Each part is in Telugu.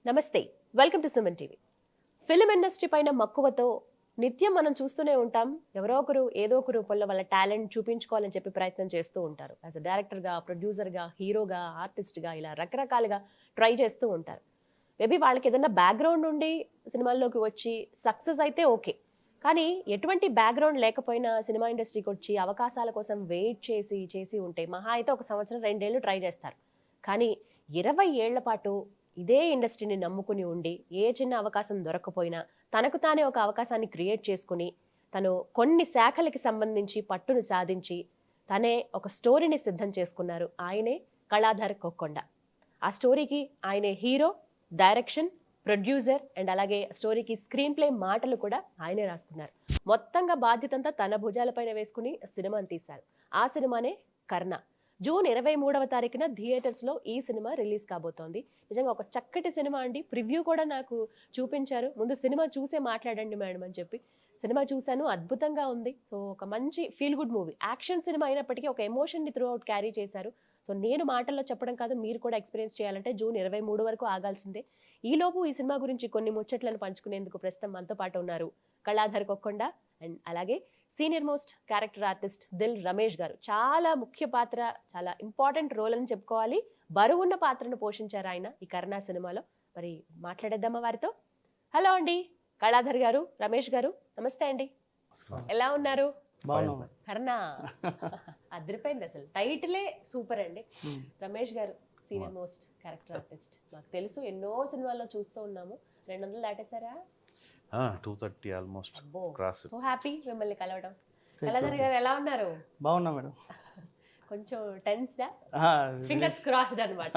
నమస్తే, welcome to Suman TV. Film industry పైన మక్కువతో నిత్యం మనం చూస్తూనే ఉంటాం. ఎవరో ఒకరు ఏదో ఒక రూపంలో వాళ్ళ టాలెంట్ చూపించుకోవాలని చెప్పి ప్రయత్నం చేస్తూ ఉంటారు. యాజ్ అ డైరెక్టర్గా, ప్రొడ్యూసర్గా, హీరోగా, ఆర్టిస్ట్గా ఇలా రకరకాలుగా ట్రై చేస్తూ ఉంటారు. మేబీ వాళ్ళకి ఏదైనా బ్యాక్గ్రౌండ్ నుండి సినిమాల్లోకి వచ్చి సక్సెస్ అయితే ఓకే, కానీ ఎటువంటి బ్యాక్గ్రౌండ్ లేకపోయినా సినిమా ఇండస్ట్రీకి వచ్చి అవకాశాల కోసం వెయిట్ చేసి చేసి ఉంటే మహా అయితే ఒక సంవత్సరం 2 ఏళ్ళు ట్రై చేస్తారు. కానీ 20 ఏళ్ల పాటు ఇదే ఇండస్ట్రీని నమ్ముకుని ఉండి ఏ చిన్న అవకాశం దొరకపోయినా తనకు తానే ఒక అవకాశాన్ని క్రియేట్ చేసుకుని తను కొన్ని శాఖలకి సంబంధించి పట్టును సాధించి తనే ఒక స్టోరీని సిద్ధం చేసుకున్నారు. ఆయనే కళాధర్ కొక్కొండ. ఆ స్టోరీకి ఆయనే హీరో, డైరెక్షన్, ప్రొడ్యూసర్ అండ్ అలాగే స్టోరీకి స్క్రీన్ ప్లే మాటలు కూడా ఆయనే రాసుకున్నారు. మొత్తంగా బాధ్యతంతా తన భుజాలపైన వేసుకుని సినిమాని తీశారు. ఆ సినిమానే కర్ణ. జూన్ 23వ తారీఖున థియేటర్స్లో ఈ సినిమా రిలీజ్ కాబోతోంది. నిజంగా ఒక చక్కటి సినిమా అండి. ప్రివ్యూ కూడా నాకు చూపించారు. ముందు సినిమా చూసే మాట్లాడండి మేడం అని చెప్పి సినిమా చూశాను. అద్భుతంగా ఉంది. సో ఒక మంచి feel good movie. Action cinema అయినప్పటికీ ఒక ఎమోషన్ని త్రూ అవుట్ క్యారీ చేశారు. సో నేను మాటల్లో చెప్పడం కాదు, మీరు కూడా ఎక్స్పీరియన్స్ చేయాలంటే జూన్ 23 వరకు ఆగాల్సిందే. ఈలోపు ఈ సినిమా గురించి కొన్ని ముచ్చట్లను పంచుకునేందుకు ప్రస్తుతం మనతో పాటు ఉన్నారు కళాధర్ కొక్కొండ అండ్ అలాగే senior most character artist Dil Ramesh garu. చాలా ముఖ్య పాత్ర, చాలా ఇంపార్టెంట్ రోల్ అని చెప్పుకోవాలి. బరువున్న పాత్రను పోషించారు ఆయన ఈ కర్ణ సినిమాలో. మరి మాట్లాడేద్దామా వారితో? హలో అండి కళాధర్ గారు, రమేష్ గారు, నమస్తే అండి. ఎలా ఉన్నారు? కర్ణ అదిరిపోయింది, అసలు టైటిలే సూపర్ అండి. రమేష్ గారు సీనియర్ మోస్ట్ క్యారెక్టర్ ఆర్టిస్ట్, మాకు తెలుసు, ఎన్నో సినిమాల్లో చూస్తూ ఉన్నాము. 200 దాటేశారా? 230 ఆల్మోస్ట్ క్రాస్. సో హ్యాపీ మిమ్మల్ని కలవడం. కళాధర్ గారు ఎలా ఉన్నారు? బాగున్నా మేడం. కొంచెం టెన్స్డా, ఫింగర్స్ క్రాస్డ్ అన్నమాట.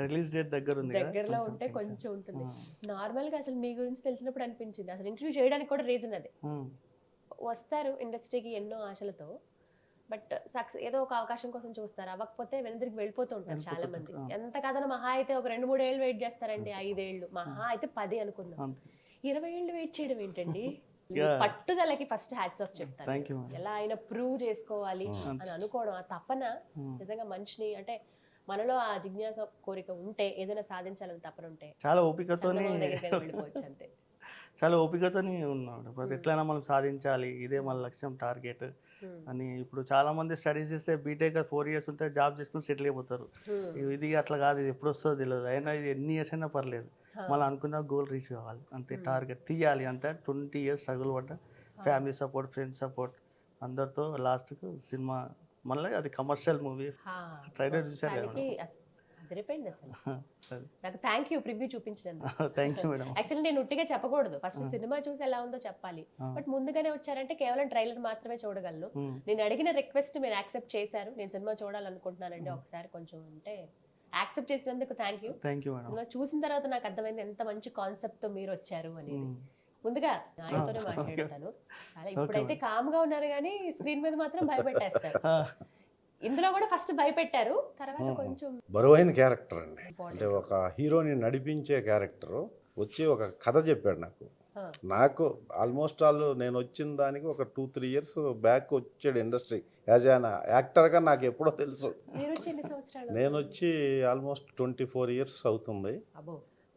రిలీజ్ డేట్ దగ్గరలో ఉంటే కొంచెం ఉంటుంది. నార్మల్ గా అసలు మీ గురించి తెలిసినప్పుడు అనిపించింది, అసలు ఇంటర్వ్యూ చేయడానికి కూడా రీజన్ అదే. వస్తారు ఇండస్ట్రీకి ఎన్నో ఆశలతో, బట్ సక్సెస్ ఏదో ఒక అవకాశం కోసం చూస్తారు, అవ్వకపోతే వెనదిరికి వెళ్ళిపోతూ ఉంటారు చాలా మంది. ఎంత కథను మహా అయితే ఒక 2-3 ఏళ్ళు వెయిట్ చేస్తారండి, 5 ఏళ్ళు మహా అయితే 10 అనుకుందాం. 20 ఏళ్ళు వెయిట్ చేయడం ఏంటండి? పట్టుదలకి ఫస్ట్ హ్యాట్స్ ఆఫ్ చెప్తాను. ఎలా అయినా ప్రూవ్ చేసుకోవాలి అని అనుకోవడం, ఆ తపన నిజంగా మనిషిని, అంటే మనలో ఆ జిజ్ఞాస కోరిక ఉంటే, ఏదైనా సాధించాలని తపన ఉంటే చాలా ఓపికతో వెళ్ళిపోవచ్చు అంతే. చాలా ఓపికతోని ఉన్నాడు. ఎట్లయినా మనం సాధించాలి, ఇదే మన లక్ష్యం, టార్గెట్ అని. ఇప్పుడు చాలా మంది స్టడీస్ చేస్తే బీటెక్ 4 ఇయర్స్ ఉంటే జాబ్ చేసుకుని సెటిల్ అయిపోతారు. ఇది అట్లా కాదు, ఇది ఎప్పుడు వస్తుందో తెలియదు. అయినా ఇది ఎన్ని ఇయర్స్ అయినా పర్లేదు, మళ్ళీ అనుకున్న గోల్ రీచ్ కావాలి అంతే, టార్గెట్ తీయాలి అంతే. 20 ఇయర్స్ స్ట్రగుల్ పడ్డా, ఫ్యామిలీ సపోర్ట్, ఫ్రెండ్స్ సపోర్ట్ అందరితో లాస్ట్కు సినిమా. మళ్ళీ అది కమర్షియల్ మూవీ. ట్రైలర్ చూసారు, అదిరిపోయింది అసలు. నాకు థ్యాంక్ యూ ప్రివ్యూ చూపించినందుకు. Thank you madam. యాక్చువల్లీ నేను ఉట్టిగా చెప్పకూడదు, ఫస్ట్ సినిమా చూసి ఎలా ఉందో చెప్పాలి. బట్ ముందుగానే వచ్చారంటే కేవలం ట్రైలర్ మాత్రమే చూడగలను. నేను అడిగిన రిక్వెస్ట్ మీరు యాక్సెప్ట్ చేశారు. నేను సినిమా చూడాలనుకుంటున్నానండి, ఒకసారి కొంచెం అంటే యాక్సెప్ట్ చేసినందుకు థ్యాంక్ యూ. సినిమా చూసిన తర్వాత నాకు అర్థమైంది ఎంత మంచి కాన్సెప్ట్ తో మీరు వచ్చారు అనేది. ముందుగా ఆయనతోనే మాట్లాడతాను. ఇప్పుడైతే కామ్ గా ఉన్నారు, కానీ స్క్రీన్ మీద మాత్రం భయపెట్టేస్తారు. ఇందులో కూడా ఫస్ట్ భయపెట్టారు, తర్వాత కొంచెం బరువైన క్యారెక్టర్ అండి. అంటే ఒక హీరోని నడిపించే క్యారెక్టర్ వచ్చి ఒక కథ చెప్పాడు నాకు ఆల్మోస్ట్ నేను వచ్చిన దానికి ఒక 2-3 ఇయర్స్ బ్యాక్ వచ్చాడు ఇండస్ట్రీ యాజ్ అన్ యాక్టర్గా. నాకు ఎప్పుడో తెలుసు. నేను వచ్చి ఆల్మోస్ట్ 24 ఇయర్స్ అవుతుంది.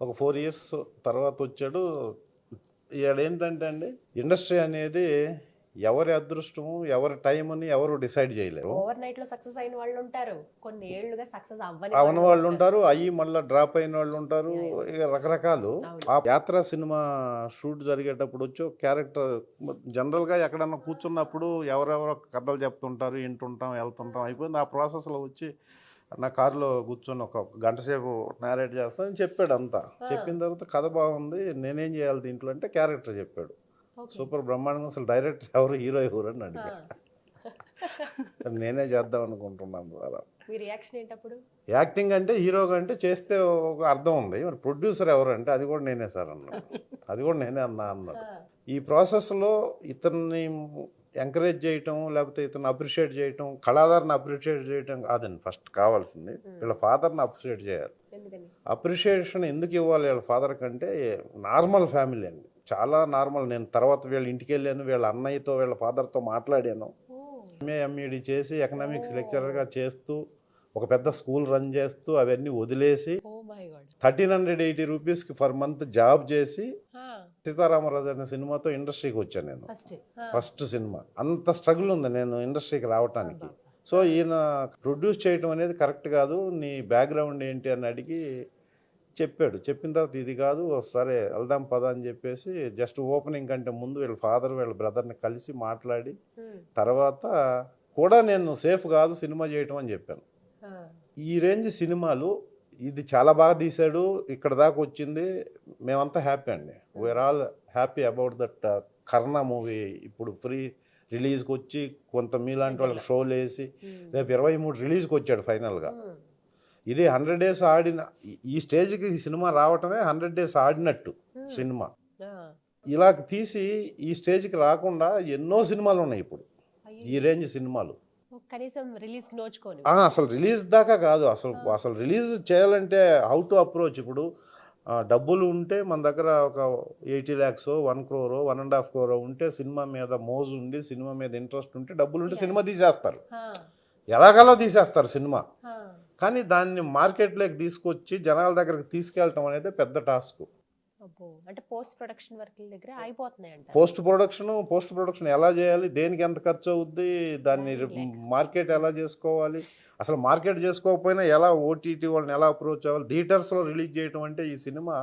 ఒక 4 ఇయర్స్ తర్వాత వచ్చాడు. ఏంటంటే అండి, ఇండస్ట్రీ అనేది ఎవరి అదృష్టము, ఎవరి టైం అని ఎవరు డిసైడ్ చేయలేరు. ఓవర్ నైట్ లో సక్సెస్ అయిన వాళ్ళు ఉంటారు, కొన్ని ఏళ్లుగా సక్సెస్ అవని వాళ్ళు ఉంటారు, అయ్యి మళ్ళీ డ్రాప్ అయిన వాళ్ళు ఉంటారు, ఇక రకరకాలు. ఆ యాత్ర సినిమా షూట్ జరిగేటప్పుడు వచ్చి క్యారెక్టర్ జనరల్గా ఎక్కడన్నా కూర్చున్నప్పుడు ఎవరెవరో కథలు చెప్తుంటారు, వింటుంటాం, వెళ్తుంటాం, అయిపోయింది. ఆ ప్రాసెస్లో వచ్చి నా కారులో కూర్చొని ఒక గంట సేపు నేరేట్ చేస్తానని చెప్పాడు. అంతా చెప్పిన తర్వాత కథ బాగుంది, నేనేం చేయాలి దీంట్లో అంటే క్యారెక్టర్ చెప్పాడు. సూపర్ బ్రహ్మాండంగా. అసలు డైరెక్టర్ ఎవరు, హీరో ఎవరు అని అడిగా. నేనే చేద్దాం అనుకుంటున్నాను. యాక్టింగ్ అంటే హీరోగా అంటే చేస్తే ఒక అర్థం ఉంది, మరి ప్రొడ్యూసర్ ఎవరు అంటే అది కూడా నేనే సార్ అన్నాడు. అది కూడా నేనే అన్నాడు. ఈ ప్రాసెస్లో ఇతన్ని ఎంకరేజ్ చేయటం, లేకపోతే ఇతను అప్రిషియేట్ చేయటం, కళాదారుని అప్రిషియేట్ చేయటం కాదండి ఫస్ట్ కావాల్సింది. వీళ్ళ ఫాదర్ని అప్రిషియేట్ చేయాలి. అప్రిషియేషన్ ఎందుకు ఇవ్వాలి వీళ్ళ ఫాదర్ కంటే, నార్మల్ ఫ్యామిలీ అండి, చాలా నార్మల్. నేను తర్వాత వీళ్ళ ఇంటికి వెళ్ళాను, వీళ్ళ అన్నయ్యతో వీళ్ళ ఫాదర్తో మాట్లాడాను. ఎంఏ ఎంఈడి చేసి ఎకనామిక్స్ లెక్చరర్గా చేస్తూ ఒక పెద్ద స్కూల్ రన్ చేస్తూ అవన్నీ వదిలేసి ఓ మై గాడ్ 1380 రూపీస్కి పర్ మంత్ జాబ్ చేసి సీతారామరాజు అనే సినిమాతో ఇండస్ట్రీకి వచ్చాను నేను. First cinema. అంత స్ట్రగుల్ ఉంది నేను ఇండస్ట్రీకి రావటానికి. సో ఈయన ప్రొడ్యూస్ చేయటం అనేది కరెక్ట్ కాదు, నీ బ్యాక్గ్రౌండ్ ఏంటి అని అడిగి చెప్పాడు. చెప్పిన తర్వాత ఇది కాదు, సరే వెళ్దాం పద అని చెప్పేసి జస్ట్ ఓపెనింగ్ కంటే ముందు వీళ్ళ ఫాదర్ వీళ్ళ బ్రదర్ని కలిసి మాట్లాడి తర్వాత కూడా నేను సేఫ్ కాదు సినిమా చేయటం అని చెప్పాను. ఈ రేంజ్ సినిమాలు ఇది చాలా బాగా తీశాడు, ఇక్కడ దాకా వచ్చింది, మేమంతా హ్యాపీ అండి. We are all happy about that. Karna movie ఇప్పుడు ఫ్రీ రిలీజ్కి వచ్చి కొంత మీలాంటి వాళ్ళకి షోలు వేసి రేపు 23 రిలీజ్కి వచ్చాడు ఫైనల్గా. ఇది 100 days ఆడిన ఈ స్టేజ్కి ఈ సినిమా రావటమే 100 days ఆడినట్టు సినిమా. ఇలా తీసి ఈ స్టేజ్కి రాకుండా ఎన్నో సినిమాలు ఉన్నాయి ఇప్పుడు ఈ రేంజ్ సినిమాలు. కనీసం రిలీజ్ నోచుకోని అసలు రిలీజ్ దాకా కాదు, అసలు రిలీజ్ చేయాలంటే హౌ టు అప్రోచ్. ఇప్పుడు డబ్బులు ఉంటే మన దగ్గర ఒక 80 lakhs 1 crore 1.5 crore ఉంటే సినిమా మీద మోజు ఉండి సినిమా మీద ఇంట్రెస్ట్ ఉంటే డబ్బులు ఉంటే సినిమా తీసేస్తారు, ఎలాగలా తీసేస్తారు సినిమా. కానీ దాన్ని మార్కెట్లోకి తీసుకొచ్చి జనాల దగ్గరకు తీసుకెళ్ళటం అనేది పెద్ద టాస్క్. అంటే పోస్ట్ ప్రొడక్షన్ వర్క్ దగ్గర అయిపోతున్నాయి అంట. పోస్ట్ ప్రొడక్షన్ ఎలా చేయాలి, దేనికి ఎంత ఖర్చు అవుద్ది, దాన్ని మార్కెట్ ఎలా చేసుకోవాలి, అసలు మార్కెట్ చేసుకోకపోయినా ఎలా ఓటీటీ వాళ్ళని ఎలా అప్రోచ్ అవ్వాలి, థియేటర్స్లో రిలీజ్ చేయడం అంటే ఈ సినిమా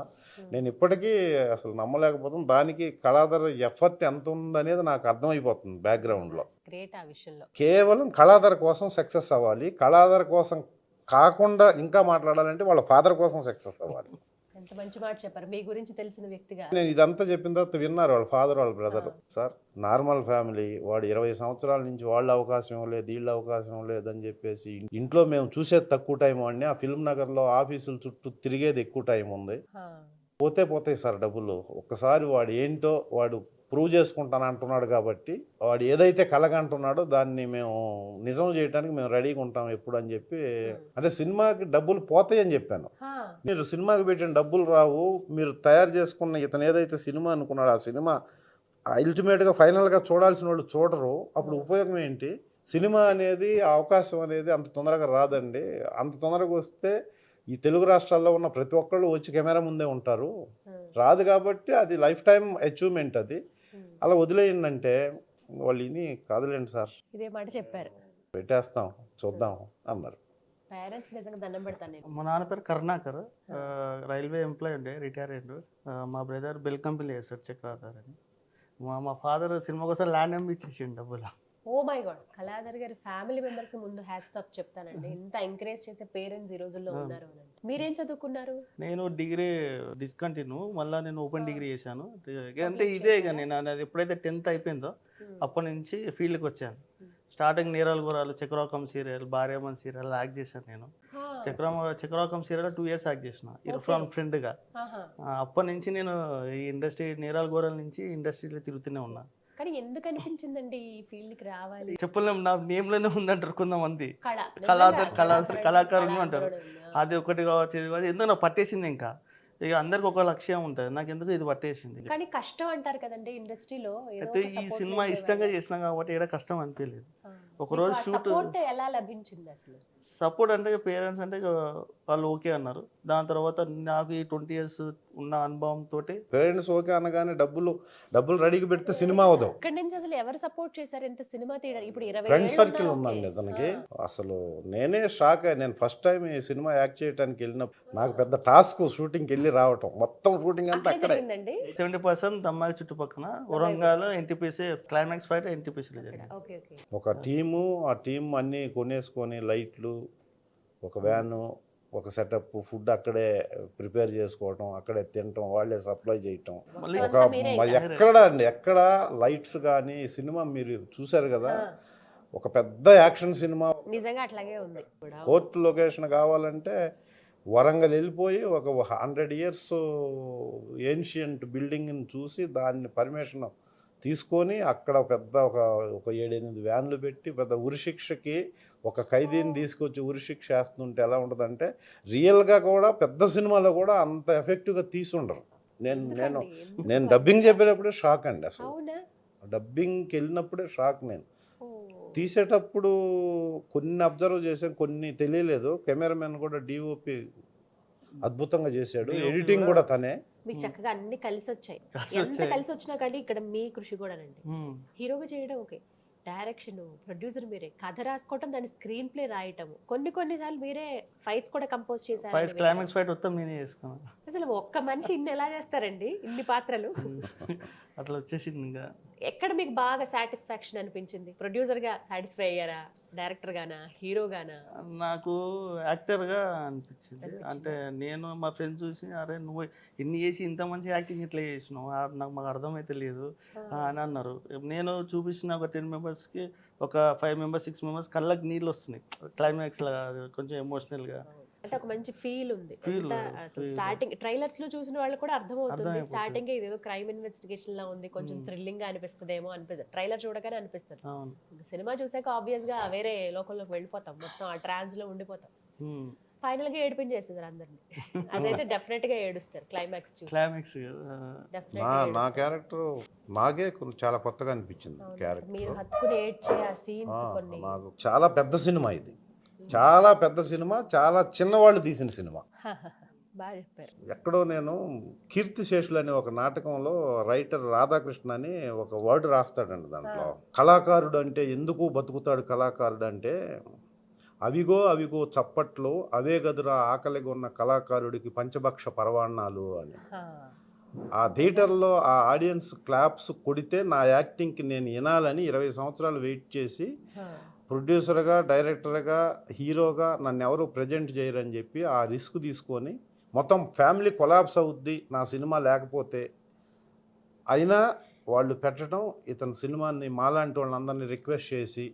నేను ఇప్పటికీ అసలు నమ్మలేకపోతున్నాను. దానికి కళాధర్ ఎఫర్ట్ ఎంత ఉందనేది నాకు అర్థమైపోతుంది బ్యాక్గ్రౌండ్లో. కేవలం కళాధర్ కోసం సక్సెస్ అవ్వాలి, కళాధర్ కోసం కాకుండా ఇంకా మాట్లాడాలంటే వాళ్ళ ఫాదర్ కోసం సక్సెస్ అవ్వాలి. ఎంత మంచి మాట చెప్పారు మీ గురించి తెలిసిన వ్యక్తిగా. నేను ఇదంతా చెప్పిన తర్వాత విన్నారు వాళ్ళ ఫాదర్ వాళ్ళ బ్రదర్. సార్ నార్మల్ ఫ్యామిలీ, వాడు 20 సంవత్సరాల నుంచి వాళ్ళు అవకాశం ఇవ్వలేదు వీళ్ళు అవకాశం లేదని చెప్పేసి ఇంట్లో మేము చూసేది తక్కువ టైం వాడిని, ఆ ఫిల్మ్ నగర్లో ఆఫీసుల చుట్టూ తిరిగేది ఎక్కువ టైం ఉంది. పోతాయి సార్ డబ్బులు. ఒక్కసారి వాడు ఏంటో వాడు ప్రూవ్ చేసుకుంటాను అంటున్నాడు కాబట్టి వాడు ఏదైతే కలగంటున్నాడో దాన్ని మేము నిజం చేయడానికి మేము రెడీగా ఉంటాం ఎప్పుడు అని చెప్పి, అంటే సినిమాకి డబ్బులు పోతాయి అని చెప్పాను. మీరు సినిమాకి పెట్టిన డబ్బులు రావు, మీరు తయారు చేసుకున్న ఇతను ఏదైతే సినిమా అనుకున్నాడో ఆ సినిమా అల్టిమేట్గా ఫైనల్గా చూడాల్సిన వాళ్ళు చూడరు, అప్పుడు ఉపయోగం ఏంటి? సినిమా అనేది అవకాశం అనేది అంత తొందరగా రాదండి. అంత తొందరగా వస్తే ఈ తెలుగు రాష్ట్రాల్లో ఉన్న ప్రతి ఒక్కళ్ళు వచ్చి కెమెరా ముందే ఉంటారు, రాదు కాబట్టి అది లైఫ్ టైం అచీవ్మెంట్. అది అలా వదిలేయండి వాళ్ళు ఇని కాదులేండి సార్ ఇదే మాట చెప్పారు, పెట్టేస్తాం చూద్దాం అన్నారు. మా నాన్న పేరు కరుణాకర్, రైల్వే ఎంప్లాయీ ఉండే, రిటైర్ అయ్యాడు. మా బ్రదర్ బెల్ కంపెనీ చేస్తాడు చక్రాధర్ అని. మా ఫాదర్ సినిమా కోసం ల్యాండ్ అమ్మి ఇచ్చేసిండు డబ్బులు. ఓ మై గాడ్, కళాధర్ గారి ఫ్యామిలీ మెంబర్స్ ముందు హ్యాట్స్ ఆఫ్ చెప్తానండి. ఇంత ఎంకరేజ్ చేసే పేరెంట్స్ ఈ రోజుల్లో ఉన్నారు అని. మీరేం చదువుకున్నారు? నేను డిగ్రీ డిస్కంటిన్యూ, మళ్ళీ నేను ఓపెన్ డిగ్రీ చేశాను. అంటే ఇదే ఇక నేను అది ఎప్పుడైతే 10th అయిపోయిందో అప్పటి నుంచి ఫీల్డ్కి వచ్చాను. స్టార్టింగ్ నేరాలు గురాలు, చక్రవాకం సీరియల్, భార్యమన్ సీరియల్ యాక్ట్ చేశాను నేను. చక్రవాకం సీరియల్ 2 years యాక్ట్ చేసిన ఇర్ఫాన్ ఫ్రెండ్గా. అప్పటి నుంచి నేను ఈ ఇండస్ట్రీ నేరాలు గురాల నుంచి ఇండస్ట్రీలో తిరుగుతూనే ఉన్నా. కానీ ఎందుకు అనిపించిందండి ఈ ఫీల్డ్ కి రావాలి? చెప్పలేము, నా నేమ్లోనే ఉందంటారు కొంతమంది, కళాకారులు అంటారు. అది ఒకటి కావచ్చు, ఎందుకు నాకు పట్టేసింది. ఇంకా ఇక అందరికి ఒక లక్ష్యం ఉంటుంది, నాకు ఎందుకు ఇది పట్టేసింది. కానీ కష్టం అంటారు కదండి ఇండస్ట్రీలో. అయితే ఈ సినిమా ఇష్టంగా చేసినా కాబట్టి ఏడా కష్టం అనిపించలేదు. ఒకరోజు షూట్ ఎలా లభించింది అసలు? సపోర్ట్ అంటే పేరెంట్స్ అంటే వాళ్ళు ఓకే అన్నారు. దాని తర్వాత నాకు ఈ 20 years ఉన్న అనుభవంతో పేరెంట్స్ ఓకే అనగానే డబ్బులు రెడీకి పెడితే సినిమా అవదు. ఇక్కడ నుంచి అసలు ఎవరు సపోర్ట్ చేశారు? ఎంత సినిమా తీయడం ఇప్పుడు 20 ఫ్రెండ్ సర్కిల్ ఉందండి తనకి. అసలు నేనే షాక్ అయ్యి, నేను ఫస్ట్ టైం ఈ సినిమా యాక్ట్ చేయడానికి వెళ్ళినప్పుడు నాకు పెద్ద టాస్క్ షూటింగ్కి వెళ్ళి రావటం. మొత్తం షూటింగ్ అంతా అక్కడే. 70% దమ్మాయి చుట్టుపక్కల వరంగల్ ఎన్టీపీసీ క్లైమాక్స్ ఫైట్ ఎన్టీపీసీలో జరిగింది. ఒక ఆ టీం అన్నీ కొనేసుకొని లైట్లు, ఒక వ్యాను, ఒక సెటప్, ఫుడ్ అక్కడే ప్రిపేర్ చేసుకోవటం, అక్కడే తినటం, వాళ్ళే సప్లై చేయటం. ఎక్కడ లైట్స్ కానీ సినిమా మీరు చూసారు కదా, ఒక పెద్ద యాక్షన్ సినిమా. నిజంగా అట్లాగే ఉంది. కోర్టు లొకేషన్ కావాలంటే వరంగల్ వెళ్ళిపోయి ఒక 100 years ఏన్షియంట్ బిల్డింగ్ని చూసి దాన్ని పర్మిషన్ తీసుకొని అక్కడ పెద్ద ఒక 7-8 వ్యాన్లు పెట్టి పెద్ద ఉరిశిక్షకి ఒక ఖైదీని తీసుకొచ్చి ఉరిశిక్ష వేస్తుంటే ఎలా ఉంటుందంటే రియల్గా కూడా పెద్ద సినిమాలో కూడా అంత ఎఫెక్టివ్గా తీసుండరు. నేను డబ్బింగ్ చెప్పేటప్పుడే షాక్ అండి. అసలు డబ్బింగ్కి వెళ్ళినప్పుడే షాక్. నేను తీసేటప్పుడు కొన్ని అబ్జర్వ్ చేసాం, కొన్ని తెలియలేదు. కెమెరామెన్ కూడా డిఓపి అద్భుతంగా చేశాడు, DOP ఎడిటింగ్ కూడా కూడా తనే. మీకు చక్కగా అన్ని కలిసి వచ్చాయి. కలిసి ఎంత వచ్చాయి. కలిసి వచ్చినా కానీ ఇక్కడ మీ కృషి కూడానండి. ఉమ్. హీరోగా చేయడం ఓకే, డైరెక్షన్, ప్రొడ్యూసర్ మీరే, కథ రాసుకోవటం, దాని స్క్రీన్ ప్లే రాయటం, కొన్నిసార్లు మీరే ఫైట్స్ కూడా కంపోజ్ చేశారు. ఫైట్ క్లైమాక్స్ ఫైట్ మొత్తం నేనే చేసుకున్నాను. అసలు ఒక్క మనిషి ఇన్ని ఎలా చేస్తారండి, ఇన్ని పాత్రలు? అట్లా వచ్చేసింది ఇంకా. ఎక్కడ మీకు బాగా సాటిస్ఫాక్షన్ అనిపించింది? ప్రొడ్యూసర్ గా సాటిస్ఫై అయ్యారా, డైరెక్టర్ గానా, హీరో గానా? నాకు యాక్టర్గా అనిపించింది. అంటే నేను మా ఫ్రెండ్స్ చూసి, అరే నువ్వు ఇన్ని చేసి ఇంత మంచి యాక్టింగ్ ఇట్లా చేసినావు, నాకు మాకు అర్థమైతే లేదు అని అన్నారు. నేను చూపించిన ఒక 10 మెంబర్స్కి ఒక 5 మెంబర్స్ 6 మెంబర్స్ కళ్ళకి నీళ్ళు వస్తున్నాయి క్లైమాక్స్ లాగా, కొంచెం ఎమోషనల్గా. అంటే ఒక మంచి ఫీల్ ఉంది. Feel, స్టార్టింగ్ ట్రైలర్స్ లో చూసిన వాళ్ళు కూడా అర్థమవుతుంది, అర్థమైపోతుంది. స్టార్టింగ్ ఇదేదో క్రైమ్ ఇన్వెస్టిగేషన్ లా ఉంది, కొంచెం థ్రిల్లింగ్ గా అనిపిస్తుందేమో అనిపిస్తుంది, ట్రైలర్ చూడగానే అనిపిస్తుంది. అవును. సినిమా చూసాక ఆబ్వియస్ గా వేరే లోకంలోకి వెళ్ళిపోతాం, మొత్తం ఆ ట్రాన్స్ లో ఉండిపోతాం. ఉమ్. ఫైనల్ గా ఏడిపించేస్తారు అందరిని. అదైతే డెఫినెట్ గా ఏడుస్తారు క్లైమాక్స్ చూసి. క్లైమాక్స్ నా క్యారెక్టర్ నాకే చాలా కొత్తగా అనిపించింది మీరు క్యారెక్టర్. హత్తుకుని ఏడ్చే ఆ సీన్స్ కొన్ని. నాకు చాలా పెద్ద సినిమా ఇది, చాలా పెద్ద సినిమా, చాలా చిన్నవాళ్ళు తీసిన సినిమా. బాగా చెప్పారు. ఎక్కడో నేను కీర్తిశేషులు అనే ఒక నాటకంలో రైటర్ రాధాకృష్ణ అని ఒక వర్డ్ రాస్తాడండి దాంట్లో. కళాకారుడు అంటే ఎందుకు బతుకుతాడు కళాకారుడు అంటే, అవిగో అవిగో చప్పట్లు, అవే గదురా ఆకలిగా ఉన్న కళాకారుడికి పంచభక్ష పరవాణాలు అని. ఆ థియేటర్లో ఆ ఆడియన్స్ క్లాప్స్ కొడితే నా యాక్టింగ్కి నేను వినాలని 20 సంవత్సరాలు వెయిట్ చేసి, ప్రొడ్యూసర్గా, డైరెక్టర్గా, హీరోగా నన్ను ఎవరు ప్రజెంట్ చేయరని చెప్పి ఆ రిస్క్ తీసుకొని, మొత్తం ఫ్యామిలీ కొలాప్స్ అవుద్ది నా సినిమా లేకపోతే, అయినా వాళ్ళు పెట్టడం, ఇతని సినిమాని మాలాంటి వాళ్ళందరినీ రిక్వెస్ట్ చేసి,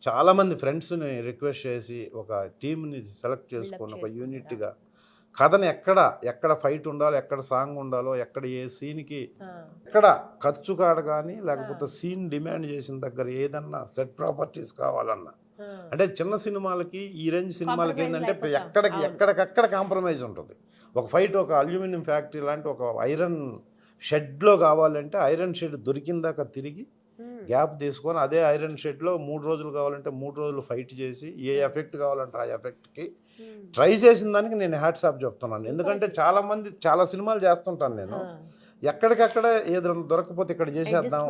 చాలామంది ఫ్రెండ్స్ని రిక్వెస్ట్ చేసి, ఒక టీంని సెలెక్ట్ చేసుకొని ఒక యూనిట్గా కథను ఎక్కడ ఫైట్ ఉండాలో, ఎక్కడ సాంగ్ ఉండాలో, ఎక్కడ ఏ సీన్కి ఎక్కడ ఖర్చు కాడ కానీ, లేకపోతే సీన్ డిమాండ్ చేసిన దగ్గర ఏదన్నా సెట్ ప్రాపర్టీస్ కావాలన్నా, అంటే చిన్న సినిమాలకి ఈ రేంజ్ సినిమాలకి ఏంటంటే ఎక్కడికక్కడ కాంప్రమైజ్ ఉంటుంది. ఒక ఫైట్ ఒక అల్యూమినియం ఫ్యాక్టరీ లాంటి ఒక ఐరన్ షెడ్లో కావాలంటే ఐరన్ షెడ్ దొరికిందాక తిరిగి గ్యాప్ తీసుకొని అదే ఐరన్ షెడ్లో 3 రోజులు కావాలంటే 3 రోజులు ఫైట్ చేసి, ఏ ఎఫెక్ట్ కావాలంటే ఆ ఎఫెక్ట్కి ట్రై చేసిన దానికి నేను హ్యాట్స్ ఆఫ్ చెప్తున్నాను. ఎందుకంటే చాలా సినిమాలు చేస్తుంటాను నేను, ఎక్కడికక్కడ ఏదైనా దొరకపోతే ఇక్కడ చేసేద్దాం,